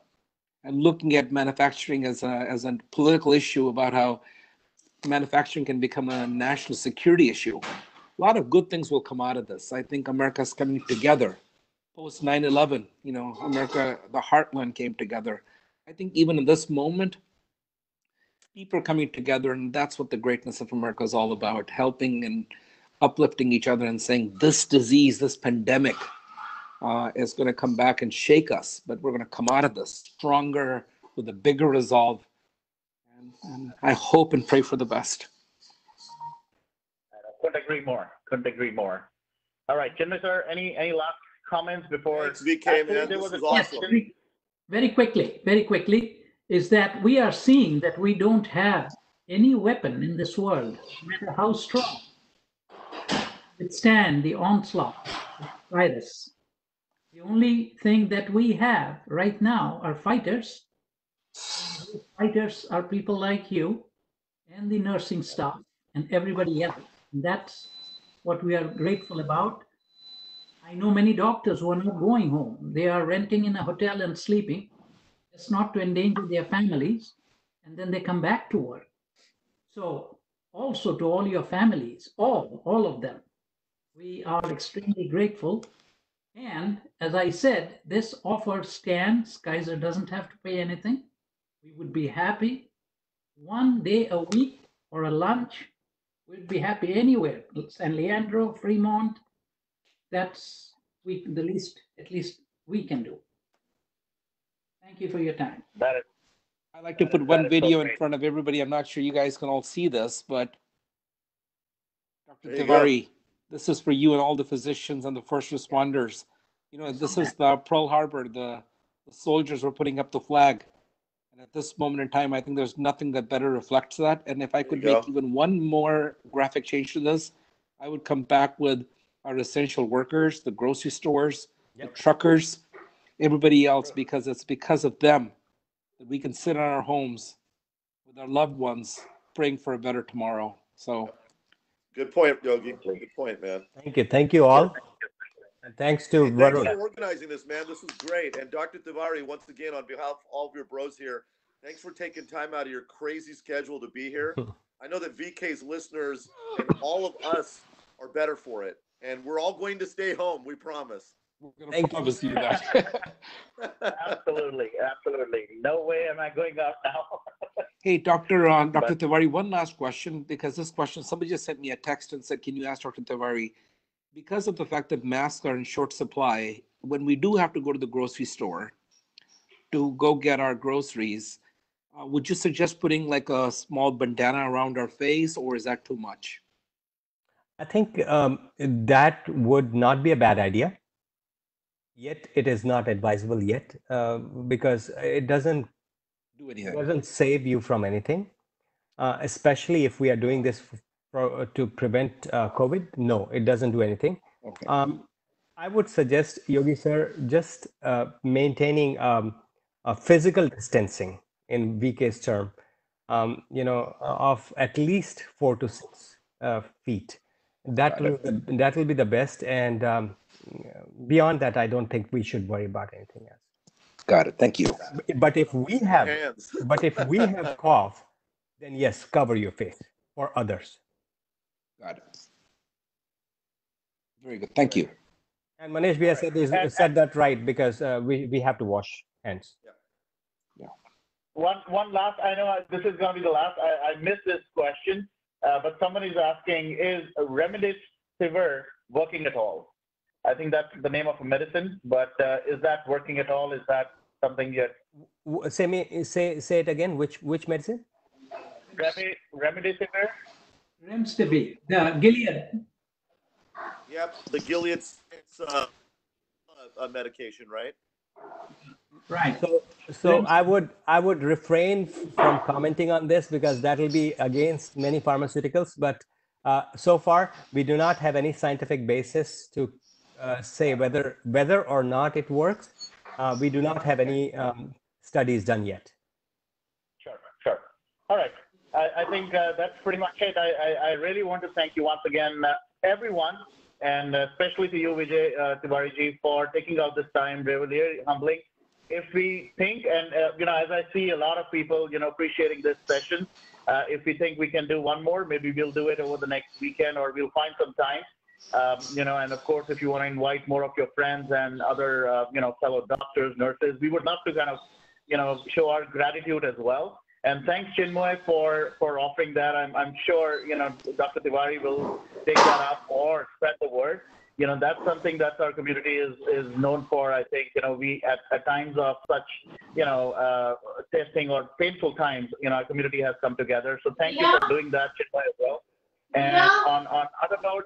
and looking at manufacturing as a political issue about how manufacturing can become a national security issue. A lot of good things will come out of this. I think America's coming together. Post 9/11, America, the heartland came together. I think even in this moment, people are coming together, and that's what the greatness of America is all about, helping and uplifting each other and saying this disease, this pandemic is going to come back and shake us, but we're going to come out of this stronger with a bigger resolve. And I hope and pray for the best. Couldn't agree more. Couldn't agree more. All right, Chinmay sir, any last comments before? Thanks, VK, man. This is awesome. Yes, very quickly, is that we are seeing that we don't have any weapon in this world, no matter how strong, withstand the onslaught of the virus. The only thing that we have right now are fighters. Those fighters are people like you and the nursing staff and everybody else. And that's what we are grateful about. I know many doctors who are not going home. They are renting in a hotel and sleeping, just not to endanger their families, and then they come back to work. So also to all your families, all of them, we are extremely grateful. And as I said, this offer stands. Kaiser doesn't have to pay anything. We would be happy 1 day a week or a lunch. We'd be happy anywhere. San Leandro, Fremont. That's the least, at least we can do. Thank you for your time. That is, I'd like to put that one is so video in great. front of everybody. I'm not sure you guys can all see this, but Dr. There you go. Tiwari, this is for you and all the physicians and the first responders. You know, this is the Pearl Harbor. The soldiers were putting up the flag. And at this moment in time, I think there's nothing that better reflects that. And if I could There you make even one more graphic change to this, I would come back with our essential workers, the grocery stores, the truckers, everybody else, because it's because of them that we can sit in our homes with our loved ones praying for a better tomorrow. So Good point, Yogi. Good point, man. Thank you all. And thanks to Hey, thanks Varun. for organizing this, man. This was great. And Dr. Tiwari, once again, on behalf of all of your bros here, thanks for taking time out of your crazy schedule to be here. I know that VK's listeners and all of us are better for it. And we're all going to stay home, we promise. we're going Thank to you. promise you that. Absolutely, absolutely. No way am I going out now. Hey, Dr. Tiwari, one last question, because this question, somebody just sent me a text and said, can you ask Dr. Tiwari, because of the fact that masks are in short supply, when we do have to go to the grocery store to go get our groceries, would you suggest putting like a small bandana around our face, or is that too much? I think that would not be a bad idea. Yet it is not advisable yet because it doesn't Do anything. save you from anything, especially if we are doing this to prevent COVID. No, it doesn't do anything. Okay. I would suggest, Yogi sir, just maintaining a physical distancing in VK's term, of at least 4 to 6 feet. That will be the best, and beyond that, I don't think we should worry about anything else. Got it. Thank you. But if we have, Hands. cough, then yes, cover your face for others. Got it. Very good. Thank you. And Manish, we have said that right, because we have to wash hands. One last, I know this is going to be the last, I missed this question, but somebody's asking, is remdesivir working at all? I think that's the name of a medicine, but is that working at all? Is that something yet? Say it again. Which medicine? Remdesivir? Remdesivir, the Gilead. Yep, the Gilead's a medication, right? Right. So I would refrain from commenting on this, because that will be against many pharmaceuticals. But so far, we do not have any scientific basis to say whether or not it works. We do not have any studies done yet. Sure. All right. I think that's pretty much it. I really want to thank you once again, everyone, and especially to you, Vijay Tiwari ji, for taking out this time. Really humbling. If we think, and as I see a lot of people, appreciating this session, if we think we can do one more, maybe we'll do it over the next weekend, or we'll find some time. And of course, if you want to invite more of your friends and other, fellow doctors, nurses, we would love to kind of, show our gratitude as well. And thanks, Chinmoy, for offering that. I'm sure, Dr. Tiwari will take that up or spread the word. That's something that our community is known for. I think, we at times of such, testing or painful times, our community has come together. So thank you for doing that, Chinmoy, as well. And on other note,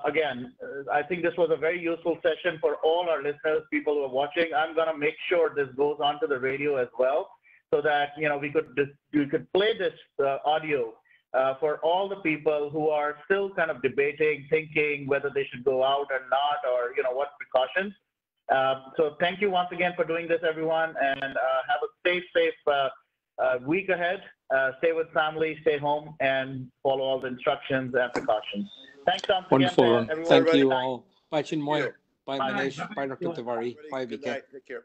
again, I think this was a very useful session for all our listeners, people who are watching. I'm going to make sure this goes onto the radio as well, so that we could play this audio for all the people who are still kind of debating, thinking whether they should go out or not, or what precautions. So thank you once again for doing this, everyone, and have a safe week ahead. Stay with family, stay home, and follow all the instructions and precautions. Thanks, once Wonderful. again, everyone. Thank you all. Bye, Chinmoy. Bye, Bye. Manish. Bye, Dr. Tiwari. Bye, Good VK. night. Take care.